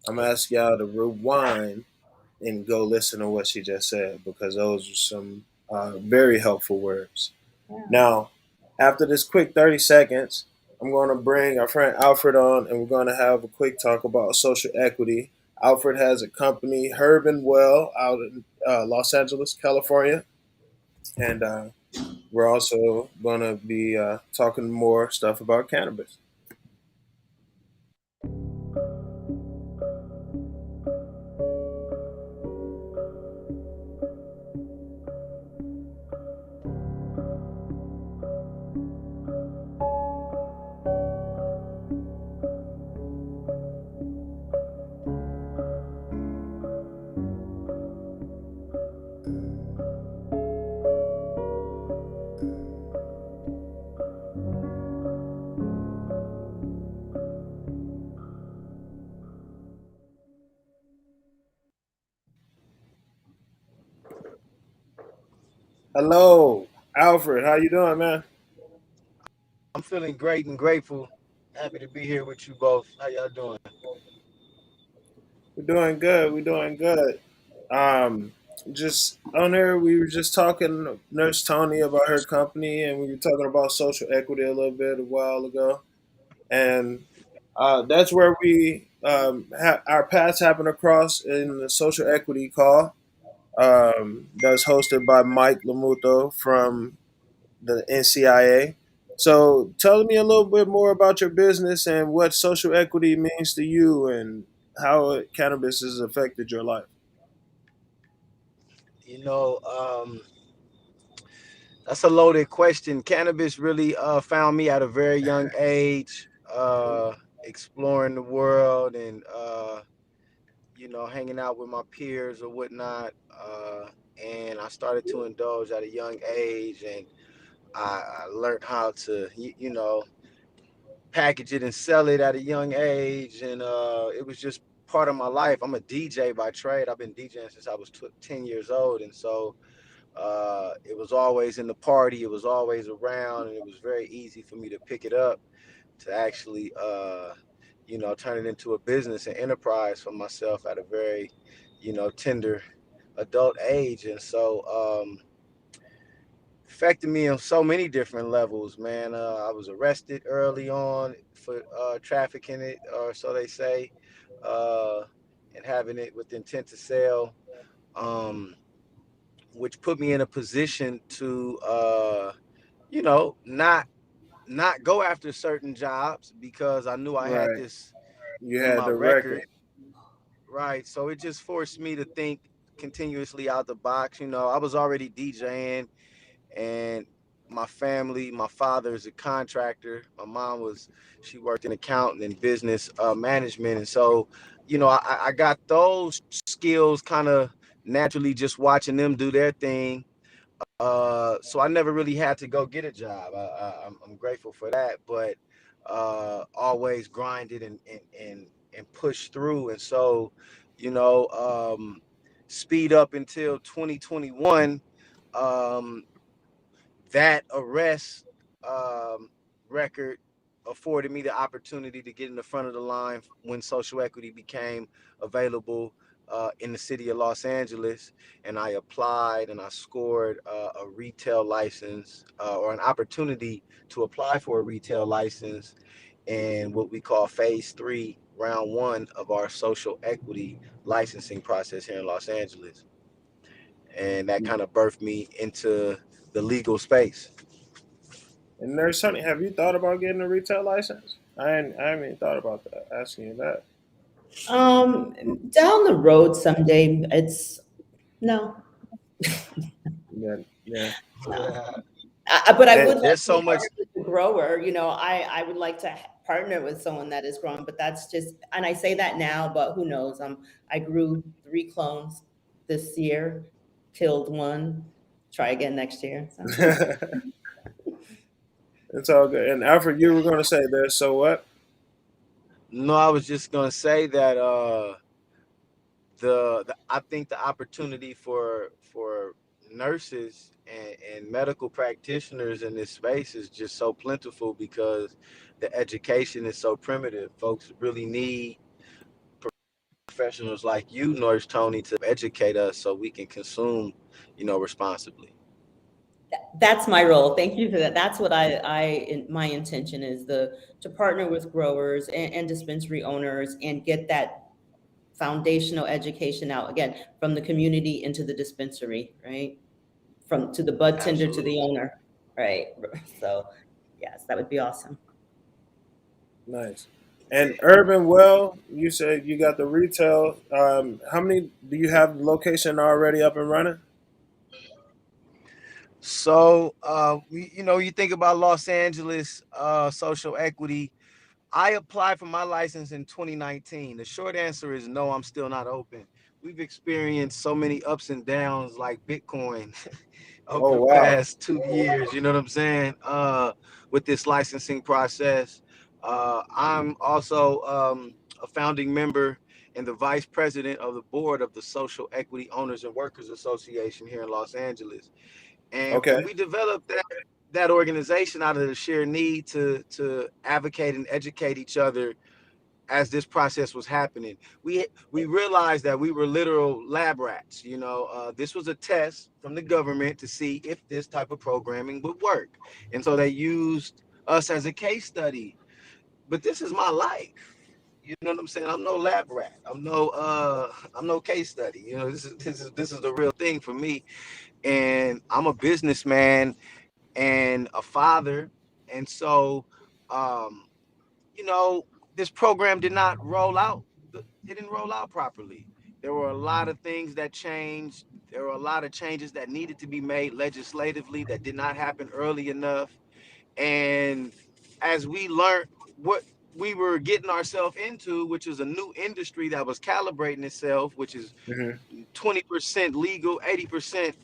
I'm gonna ask y'all to rewind and go listen to what she just said, because those are some very helpful words. Yeah. Now, after this quick 30 seconds, I'm going to bring our friend Alfred on, and we're going to have a quick talk about social equity. Alfred has a company, Herb and Well, out in Los Angeles, California. And we're also going to be talking more stuff about cannabis. Hello, Alfred. How you doing, man? I'm feeling great and grateful. Happy to be here with you both. How y'all doing? We're doing good. We're doing good. Um, just on there, we were just talking to Nurse Toni about her company, and we were talking about social equity a little bit a while ago. And that's where we our paths happen across in the social equity call, that's hosted by Mike Lamuto from the NCIA. So tell me a little bit more about your business and what social equity means to you, and how cannabis has affected your life. You know, that's a loaded question. Cannabis really found me at a very young age, exploring the world and hanging out with my peers or whatnot. And I started to indulge at a young age, and I learned how to, package it and sell it at a young age, and it was just part of my life. I'm a DJ by trade. I've been DJing since I was 10 years old, and so it was always in the party. It was always around, and it was very easy for me to pick it up to actually, turn it into a business and enterprise for myself at a very, tender adult age. And so, affected me on so many different levels, man. I was arrested early on for trafficking it, or so they say, uh, and having it with intent to sell, um, which put me in a position to, not go after certain jobs because I knew I had Right. this You in had my the record. record, right? So it just forced me to think continuously out the box. I was already DJing, and my family, my father is a contractor. My mom she worked in accounting and business management. And so, I got those skills kind of naturally just watching them do their thing. So I never really had to go get a job. I'm grateful for that, but always grinded and pushed through. And so, you know, um, speed up until 2021. Um, that arrest record afforded me the opportunity to get in the front of the line when social equity became available in the city of Los Angeles. And I applied and I scored a retail license, or an opportunity to apply for a retail license in what we call phase 3, round 1 of our social equity licensing process here in Los Angeles. And that kind of birthed me into the legal space. And there's something. Have you thought about getting a retail license? I haven't even thought about that. Asking you that. Um, Down the road someday, it's no, Yeah, yeah. no. Yeah. But I And would like There's to so be much. part of the grower. I would like to partner with someone that is growing, but that's just, and I say that now, but who knows? I grew 3 clones this year, killed one, try again next year. So it's all good. And Alfred, you were going to say this. So what? No, I was just gonna say that the I think the opportunity for nurses and medical practitioners in this space is just so plentiful because the education is so primitive. Folks really need professionals like you, Nurse Toni, to educate us so we can consume, responsibly. that's my role. Thank you for that. That's what my intention is to partner with growers and dispensary owners and get that foundational education out again from the community into the dispensary, right? From to the bud tender to the Absolutely. owner, right? So yes, that would be awesome. Nice. And Urban Well, you said you got the retail. How many do you have the location already up and running? So, you think about Los Angeles social equity. I applied for my license in 2019. The short answer is no, I'm still not open. We've experienced so many ups and downs like Bitcoin over Oh the wow. past 2 years, you know what I'm saying? With this licensing process. I'm also a founding member and the vice president of the board of the Social Equity Owners and Workers Association here in Los Angeles. And Okay. we developed that organization out of the sheer need to advocate and educate each other as this process was happening. We realized that we were literal lab rats. This was a test from the government to see if this type of programming would work, and so they used us as a case study. But this is my life. You know what I'm saying? I'm no lab rat. I'm no case study. This is the real thing for me. And I'm a businessman and a father. And so, um, you know, this program did not roll out. It didn't roll out properly. There were a lot of things that changed. There were a lot of changes that needed to be made legislatively that did not happen early enough. And as we learned what we were getting ourselves into, which is a new industry that was calibrating itself, which is Hmm. 20% legal, 80%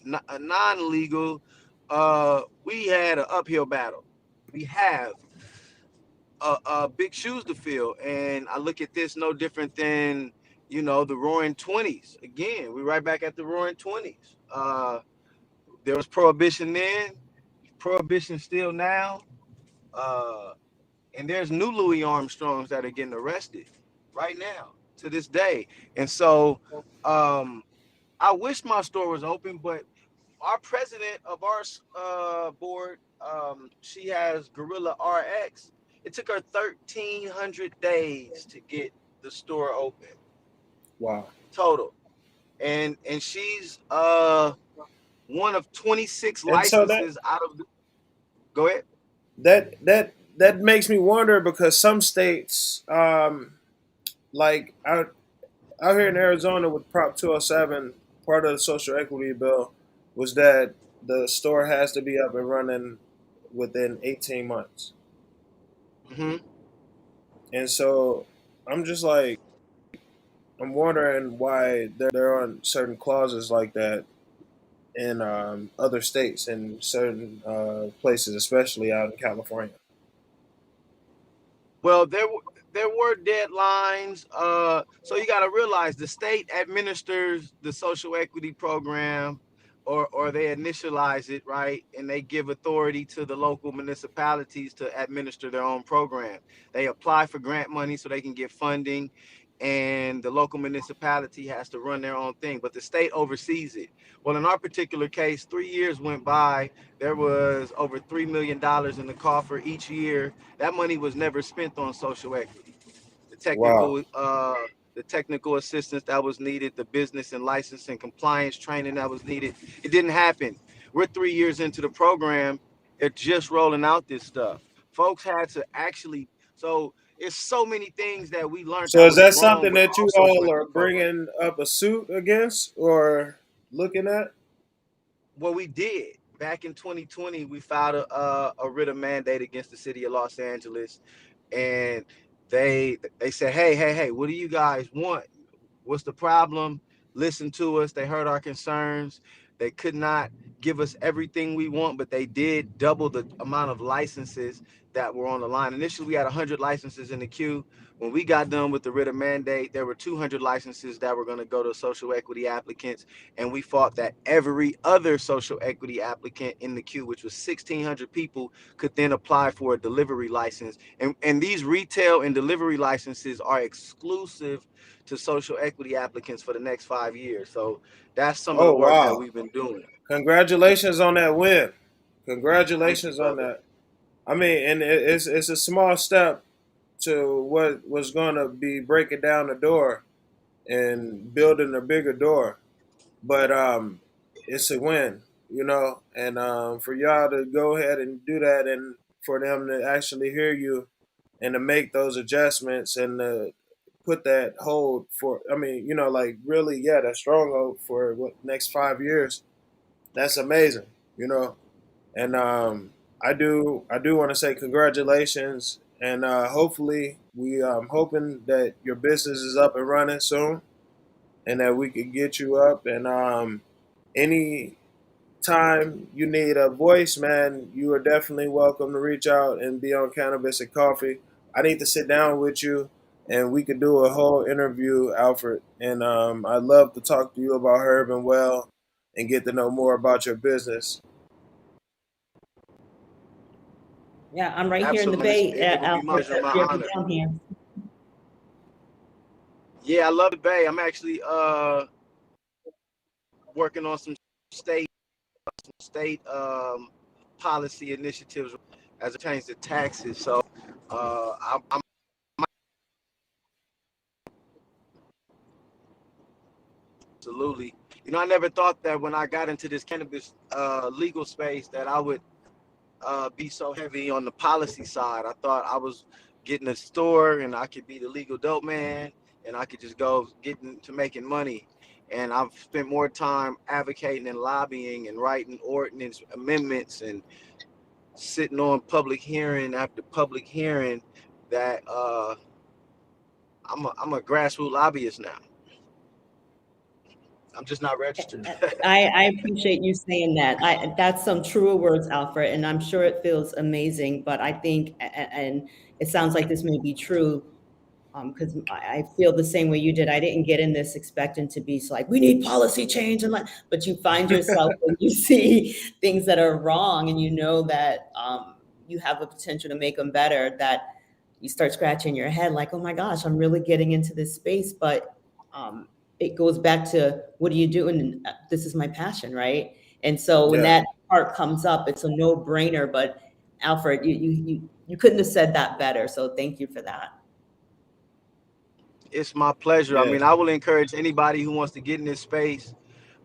non-legal, we had an uphill battle. We have big shoes to fill, and I look at this no different than the Roaring Twenties. Again, we're right back at the Roaring Twenties. There was prohibition then, prohibition still now, and there's new Louis Armstrongs that are getting arrested right now to this day. And so, I wish my store was open, but our president of our board, she has Gorilla RX. It took her 1,300 days to get the store open Wow. total, and she's one of 26 And so that licenses out of the. Go ahead. that that that makes me wonder because some states, like out here in Arizona with Prop 207, part of the social equity bill was that the store has to be up and running within 18 months. Hmm. And so I'm just like, I'm wondering why there aren't certain clauses like that in other states and certain places, especially out in California. Well, there were deadlines. So you got to realize the state administers the social equity program, or they initialize it, right, and they give authority to the local municipalities to administer their own program. They apply for grant money so they can get funding, and the local municipality has to run their own thing, but the state oversees it. Well, in our particular case, 3 years went by. There was over $3 million in the coffer each year. That money was never spent on social equity. The Wow. technical, the technical assistance that was needed, the business and license and compliance training that was needed, it didn't happen. We're 3 years into the program. They're just rolling out this stuff. Folks had to actually. So it's so many things that we learned So that is was that wrong, something but that you also all put in are the program. bringing up a suit against or looking at? Well, we did. Back in 2020, we filed a writ of mandate against the city of Los Angeles, and they said, hey, what do you guys want? What's the problem? Listen to us. They heard our concerns. They could not give us everything we want, but they did double the amount of licenses that were on the line. Initially, we had 100 licenses in the queue. When we got done with the writ of mandate, there were 200 licenses that were going to go to social equity applicants, and we fought that every other social equity applicant in the queue, which was 1,600 people, could then apply for a delivery license. And these retail and delivery licenses are exclusive to social equity applicants for the next 5 years. So that's some of the Oh work that wow! we've been doing. Congratulations on that win. Thank you, Congratulations on brother. that. I mean, and it's a small step to what was going to be breaking down the door and building a bigger door. But it's a win, you know. And for y'all to go ahead and do that, and for them to actually hear you and to make those adjustments and to put that hold for, I mean, you know, like really, yeah, that stronghold for what next 5 years. That's amazing, you know. And I do want to say congratulations, and hopefully we hoping that your business is up and running soon, and that we can get you up. And any time you need a voice, man, you are definitely welcome to reach out and be on Cannabis and Coffee. I need to sit down with you, and we could do a whole interview, Alfred. And I'd love to talk to you about Herb and Well, and get to know more about your business. Yeah, I'm right here in the Absolutely. Bay, It would be my Alfred. pleasure, my If you're ever honor. down here. Yeah, I love the Bay. I'm actually working on some state policy initiatives as it pertains to taxes. So I'm absolutely. I never thought that when I got into this cannabis legal space that I would be so heavy on the policy side. I thought I was getting a store and I could be the legal dope man and I could just go get into making money. And I've spent more time advocating and lobbying and writing ordinance amendments and sitting on public hearing after public hearing that I'm a grassroots lobbyist now. I'm just not registered. I appreciate you saying that. That's some truer words, Alfred, and I'm sure it feels amazing. But I think, and it sounds like this may be true, because I feel the same way you did. I didn't get in this expecting to be like, we need policy change, and like, but you find yourself when you see things that are wrong, and you know that you have the potential to make them better. That you start scratching your head, like, oh my gosh, I'm really getting into this space, but. It goes back to what are you doing? This is my passion, right? And so when Yeah. that part comes up, it's a no-brainer. But Alfred, you couldn't have said that better. So thank you for that. It's my pleasure. I Yeah. mean, I will encourage anybody who wants to get in this space.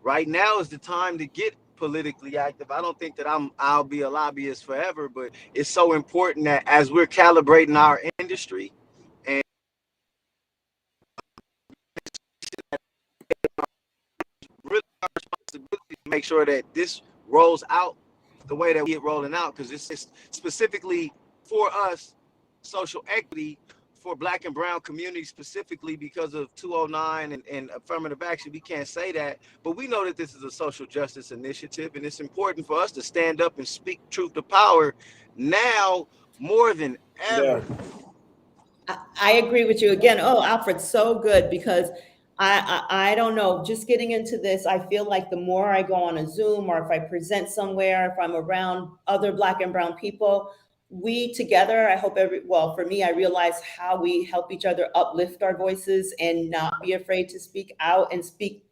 Right now is the time to get politically active. I don't think that I'll be a lobbyist forever, but it's so important that as we're calibrating our industry and really our responsibility to make sure that this rolls out the way that we get rolling out, because it's specifically for us, social equity for Black and brown communities, specifically because of 209 and affirmative action. We can't say that, but we know that this is a social justice initiative, and it's important for us to stand up and speak truth to power now more than Yeah. ever. I agree with you again. Oh, Alfred, so good, because I don't know, just getting into this, I feel like the more I go on a Zoom or if I present somewhere, if I'm around other Black and brown people, we together, I hope well, for me, I realize how we help each other uplift our voices and not be afraid to speak out and speak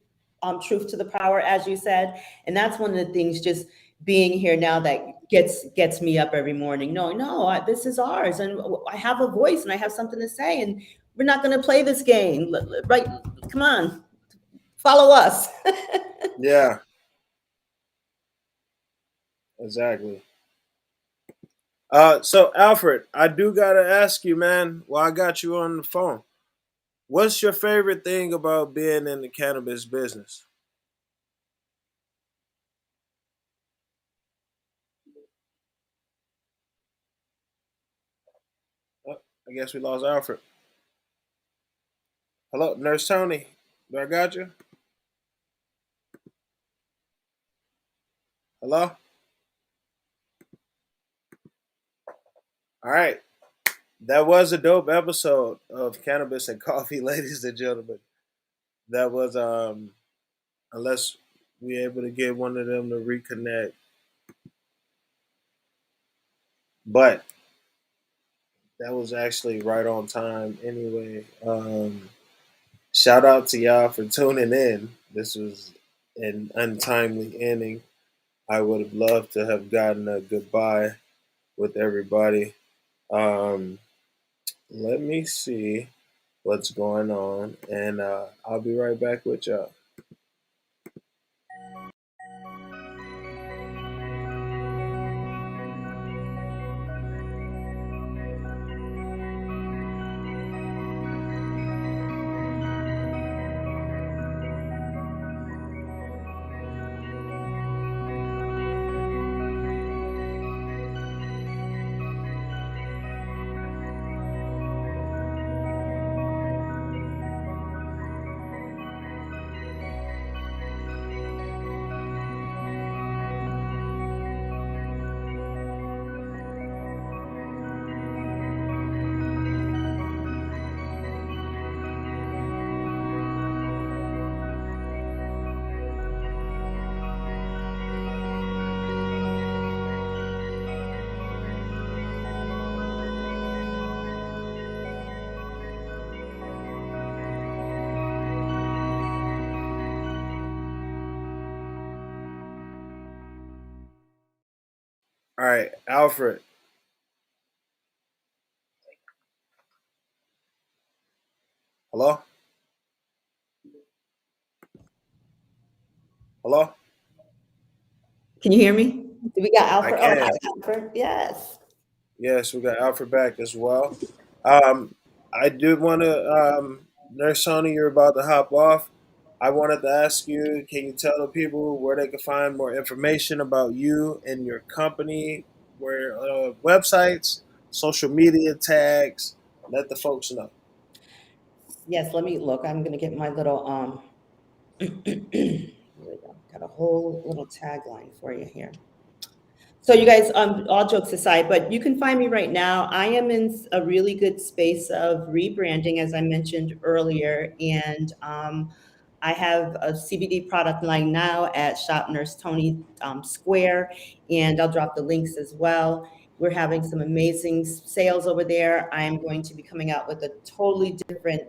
truth to the power, as you said. And that's one of the things, just being here now, that gets me up every morning. No, this is ours, and I have a voice, and I have something to say, and we're not going to play this game, right? Come on, follow us. Yeah. Exactly. So Alfred, I do gotta ask you, man. While I got you on the phone, what's your favorite thing about being in the cannabis business? Oh, I guess we lost Alfred. Hello, Nurse Toni. Do I got you? Hello? All right. That was a dope episode of Cannabis and Coffee, ladies and gentlemen. That was unless we able to get one of them to reconnect. But that was actually right on time anyway. Shout out to y'all for tuning in. This was an untimely ending. I would have loved to have gotten a goodbye with everybody. Um, Let me see what's going on, and I'll be right back with y'all. All right, Alfred. Hello? Hello? Can you hear me? Do we got I Alfred? Oh, hi, can. Alfred. Yes. Yes, we got Alfred back as well. Um, I do want to Nurse Toni, you're about to hop off. I wanted to ask you, can you tell the people where they can find more information about you and your company, where websites, social media tags, let the folks know. Yes, let me look. I'm gonna get my little here we go. Got a whole little tagline for you here. So you guys, all jokes aside, but you can find me right now. I am in a really good space of rebranding, as I mentioned earlier, and I have a CBD product line now at Shop Nurse Toni Square, and I'll drop the links as well. We're having some amazing sales over there. I am going to be coming out with a totally different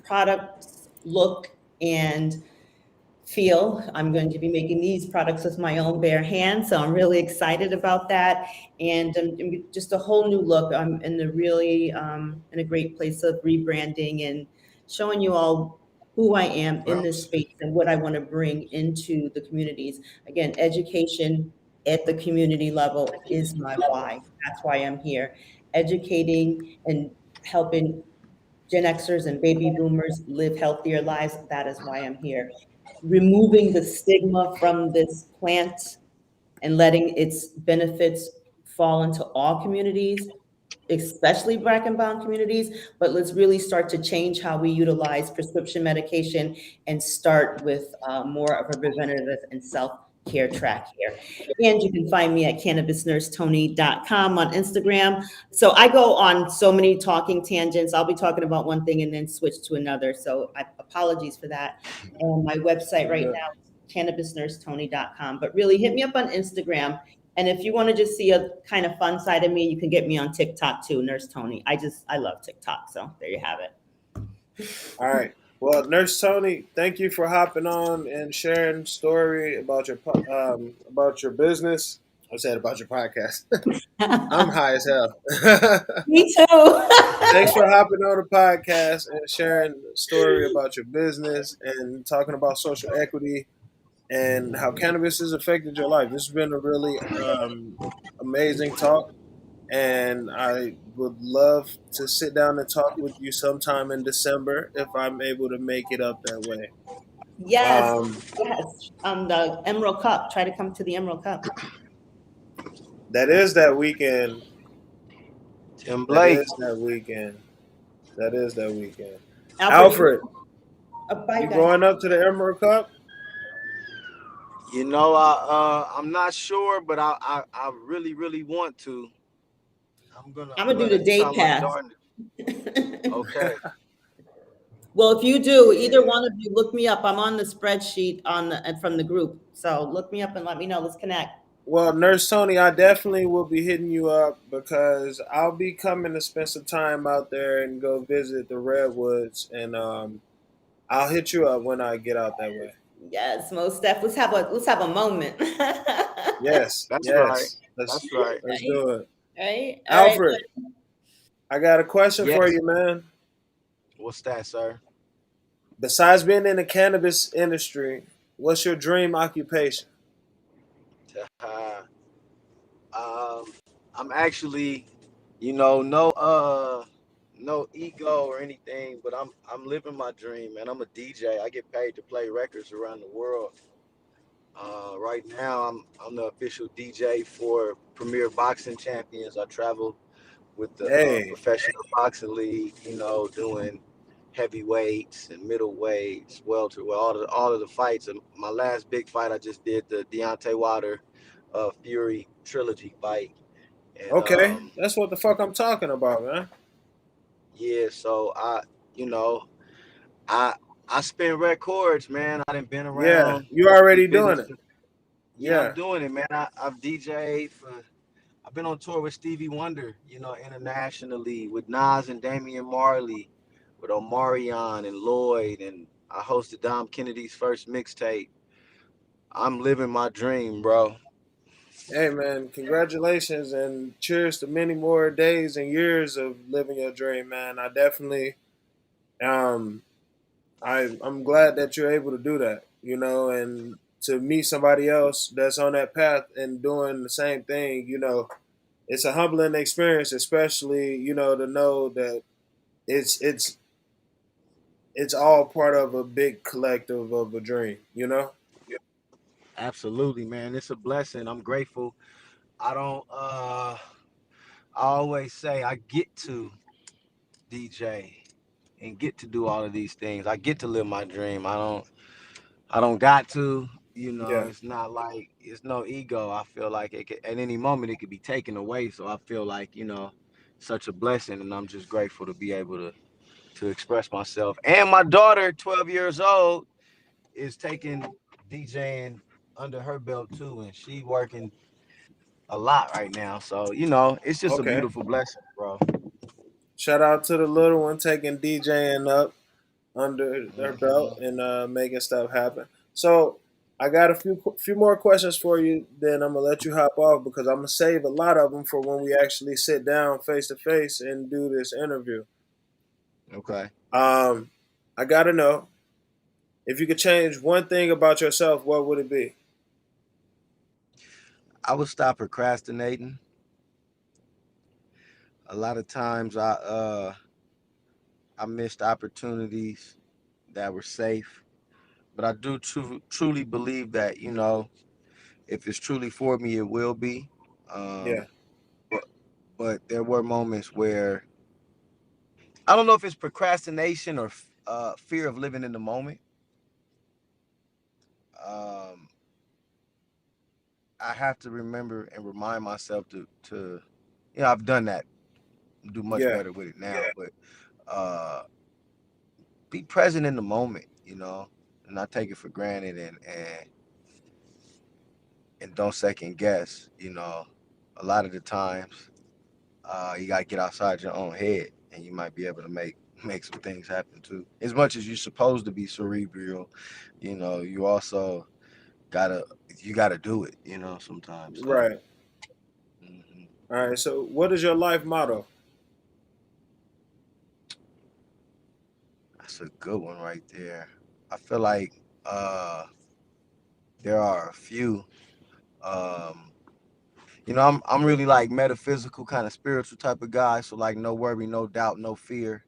product look and feel. I'm going to be making these products with my own bare hands, so I'm really excited about that. And just a whole new look. I'm in a really in a great place of rebranding and showing you all who I am in Well, this space and what I want to bring into the communities. Again, education at the community level is my why. That's why I'm here, educating and helping Gen Xers and baby boomers live healthier lives. That is why I'm here. Removing the stigma from this plant and letting its benefits fall into all communities, especially Black and Brown communities. But let's really start to change how we utilize prescription medication and start with more of a preventative and self-care track here. And you can find me at cannabisnursetoni.com on Instagram. So I go on so many talking tangents. I'll be talking about one thing and then switch to another. So apologies for that. And my website You're right good. now is cannabisnursetoni.com. But really hit me up on Instagram. And if you want to just see a kind of fun side of me, you can get me on TikTok too, Nurse Toni. I love TikTok. So there you have it. All right. Well, Nurse Toni, thank you for hopping on and sharing story about your business. I said about your podcast. I'm high as hell. Me too. Thanks for hopping on the podcast and sharing a story about your business and talking about social equity and how cannabis has affected your life. This has been a really amazing talk, and I would love to sit down and talk with you sometime in December if I'm able to make it up that way. Yes, Um, yes. The Emerald Cup. Try to come to the Emerald Cup. that is that weekend. Tim That Blake. is that weekend. That is that weekend. Alfred, Alfred, bye you guys. going up to the Emerald Cup? I'm not sure, but I really really want to. I'm I'm gonna do gonna the day tell my pass. daughter. Okay. Well, if you do, either Yeah. one of you, look me up. I'm on the spreadsheet from the group. So look me up and let me know. Let's connect. Well, Nurse Toni, I definitely will be hitting you up because I'll be coming to spend some time out there and go visit the redwoods, and I'll hit you up when I get out that way. Yes, most Steph. Let's have a moment. Yes, That's right. yes. Let's That's right. let's do it. Right? All right. Alfred, I got a question for Yes. you, man. What's that, sir? Besides being in the cannabis industry, what's your dream occupation? Uh, um, I'm actually, no ego or anything, but I'm living my dream, man. I'm a DJ. I get paid to play records around the world. Right now, I'm the official DJ for Premier Boxing Champions. I travel with the Hey, professional boxing league, doing heavyweights and middleweights, welter, well, all of the fights. And my last big fight, I just did the Deontay Wilder Fury trilogy fight, and okay, that's what the fuck I'm talking about, man. yeah, so you know, I I spin records, man. I done been Yeah, around you music already doing business. it. Yeah, I'm Yeah. doing it, man. I've DJ'd for. I've been on tour with Stevie Wonder, internationally with Nas and Damian Marley, with Omarion and Lloyd, and I hosted Dom Kennedy's first mixtape. I'm living my dream, bro. Hey man, congratulations and cheers to many more days and years of living your dream, man. I definitely um I'm glad that you're able to do that, and to meet somebody else that's on that path and doing the same thing, it's a humbling experience, especially, to know that it's it's all part of a big collective of a dream, you know? Absolutely, man. It's a blessing. I'm grateful. I don't I always say I get to DJ and get to do all of these things. I get to live my dream. I don't got to, Yeah, it's not like it's no ego. I feel like it could, at any moment it could be taken away. So I feel like, such a blessing, and I'm just grateful to be able to express myself. And my daughter, 12 years old, is taking DJing under her belt too, and she working a lot right now. So, it's just a okay. beautiful blessing, bro. Shout out to the little one taking DJing up under their belt Mhm. and making stuff happen. So I got a few more questions for you. Then I'm gonna let you hop off because I'm gonna save a lot of them for when we actually sit down face to face and do this interview. Okay. Um, I gotta know if you could change one thing about yourself, what would it be? I would stop procrastinating. A lot of times I missed opportunities that were safe, but I do truly believe that, if it's truly for me, it will be. Yeah, Um, but but there were moments where I don't know if it's procrastination or fear of living in the moment. Um, I have to remember and remind myself to I've done that, do much yeah, better with it now. Yeah. But uh, be present in the moment, and not take it for granted, and don't second guess. A lot of the times you gotta get outside your own head, and you might be able to make some things happen too. As much as you're supposed to be cerebral, you also gotta you gotta do it. Sometimes. So right. mhm. All right. So, what is your life motto? That's a good one right there. I feel like uh, there are a few. Um, I'm really like metaphysical, kind of spiritual type of guy. So like, no worry, no doubt, no fear,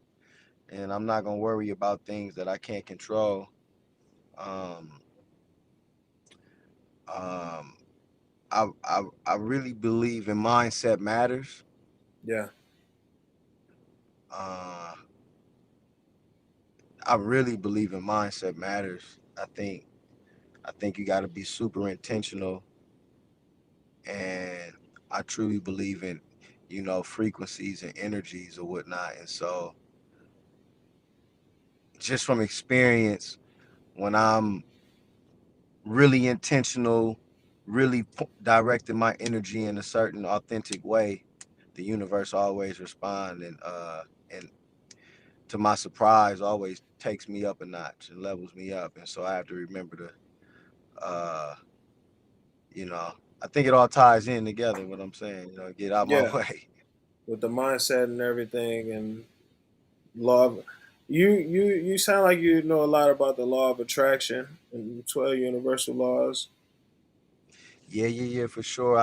and I'm not gonna worry about things that I can't control. Um, um, I really believe in mindset matters. Yeah, Uh, I really believe in mindset matters. I think you got to be super intentional, and I truly believe in frequencies and energies or whatnot. And so, just from experience, when I'm really intentional, really directing my energy in a certain authentic way, the universe always responds, and to my surprise, always takes me up a notch and levels me up. And so I have to remember to, uh, you know, I think it all ties in together. What I'm saying, get out my yeah. way. With the mindset and everything, and law of you sound like you know a lot about the law of attraction and 12 universal laws. Yeah, yeah, yeah, for sure.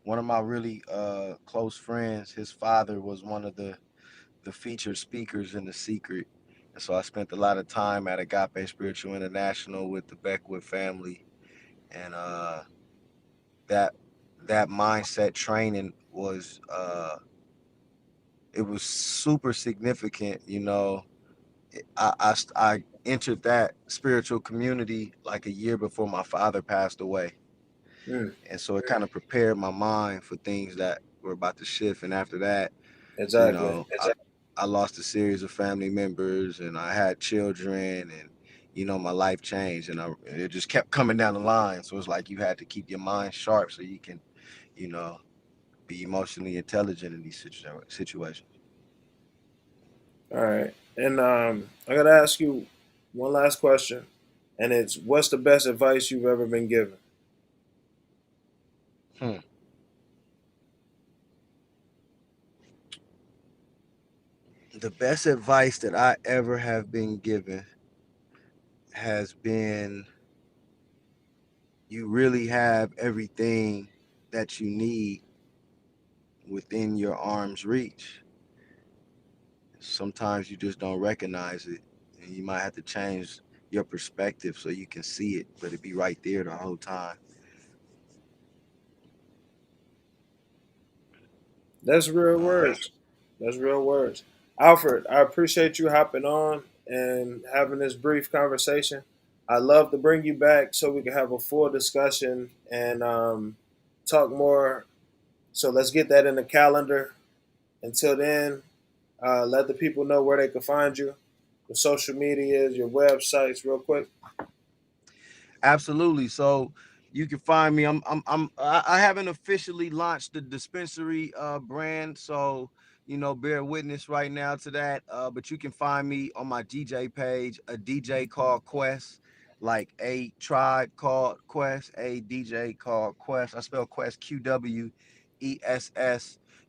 One of my really close friends, his father was one of the featured speakers in The Secret. And so I spent a lot of time at Agape Spiritual International with the Beckwood family. And that that mindset training was it was super significant. I entered that spiritual community like a year before my father passed away. Mm, And so it kind of prepared my mind for things that were about to shift. And after that, you exactly. know, I lost a series of family members, and I had children, and my life changed, and it just kept coming down the line. So it's like you had to keep your mind sharp so you can, you know, be emotionally intelligent in these situations. All right. And I gotta ask you one last question, and it's what's the best advice you've ever been given? Hmm. The best advice that I ever have been given has been you really have everything that you need within your arm's reach. sometimes you just don't recognize it, and you might have to change your perspective so you can see it, but it be right there the whole time. That's real Uh, words. That's real words. Alfred, I appreciate you hopping on and having this brief conversation. I'd love to bring you back so we can have a full discussion and talk more. So let's get that in the calendar. Until then, let the people know where they can find you, the social medias, your websites, real quick. Absolutely. So you can find me. I haven't officially launched the dispensary brand, so bear witness right now to that. But you can find me on my DJ page, a DJ called Quest, like a tribe called Quest, a DJ called Quest. I spell Quest QWESS.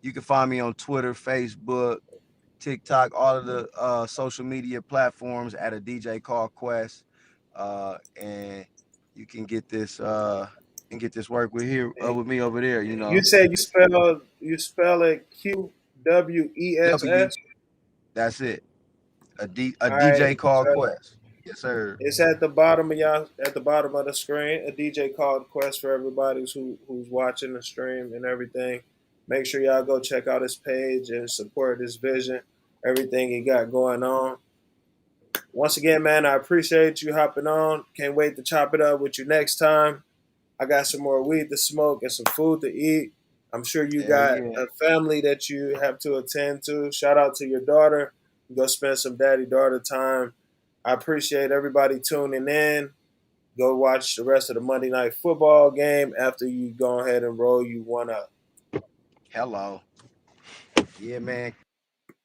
You can find me on Twitter, Facebook, TikTok, all of the social media platforms at a DJ called Quest, and you can get this work with here with me over there. You said you spell it QWESS. W. That's it. A All right. DJ called So Quest. Yes, sir. it's at the bottom of y'all at the bottom of the screen. A DJ called Quest for everybody who's watching the stream and everything. Make sure y'all go check out his page and support his vision, everything he got going on. Once again, man, I appreciate you hopping on. Can't wait to chop it up with you next time. I got some more weed to smoke and some food to eat. I'm sure you Hell got yeah. a family that you have to attend to. Shout out to your daughter. Go spend some daddy daughter time. I appreciate everybody tuning in. Go watch the rest of the Monday Night Football game after you go ahead and roll you one up. Hello. Yeah, man.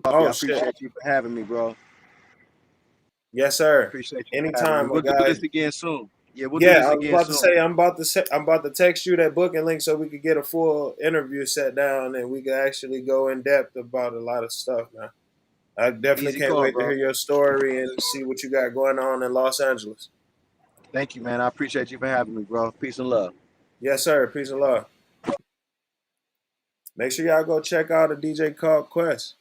Coffee. Oh I shit! appreciate you for having me, bro. Yes, sir. Appreciate you for having me. Anytime, my We'll do guy. this again soon. Yeah, we'll do Yeah, this I was again about to soon. say I'm about to text you that booking link so we could get a full interview set down and we could actually go in depth about a lot of stuff, man. I definitely Easy can't call, wait to bro. hear your story and see what you got going on in Los Angeles. Thank you, man. I appreciate you for having me, bro. Peace and love. Yes, sir. Peace and love. Make sure y'all go check out a DJ called Quest.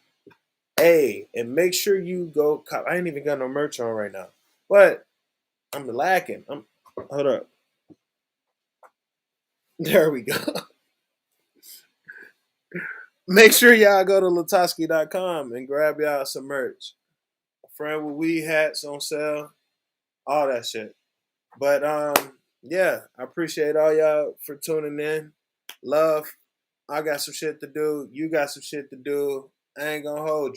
Hey, and make sure you go cop. I ain't even got no merch on right now, but I'm lacking. Hold up. There we go. Make sure y'all go to LaTosque.com and grab y'all some merch. A friend with weed hats on sale, all that shit. But yeah, I appreciate all y'all for tuning in. Love. I got some shit to do. You got some shit to do. I ain't gonna hold you.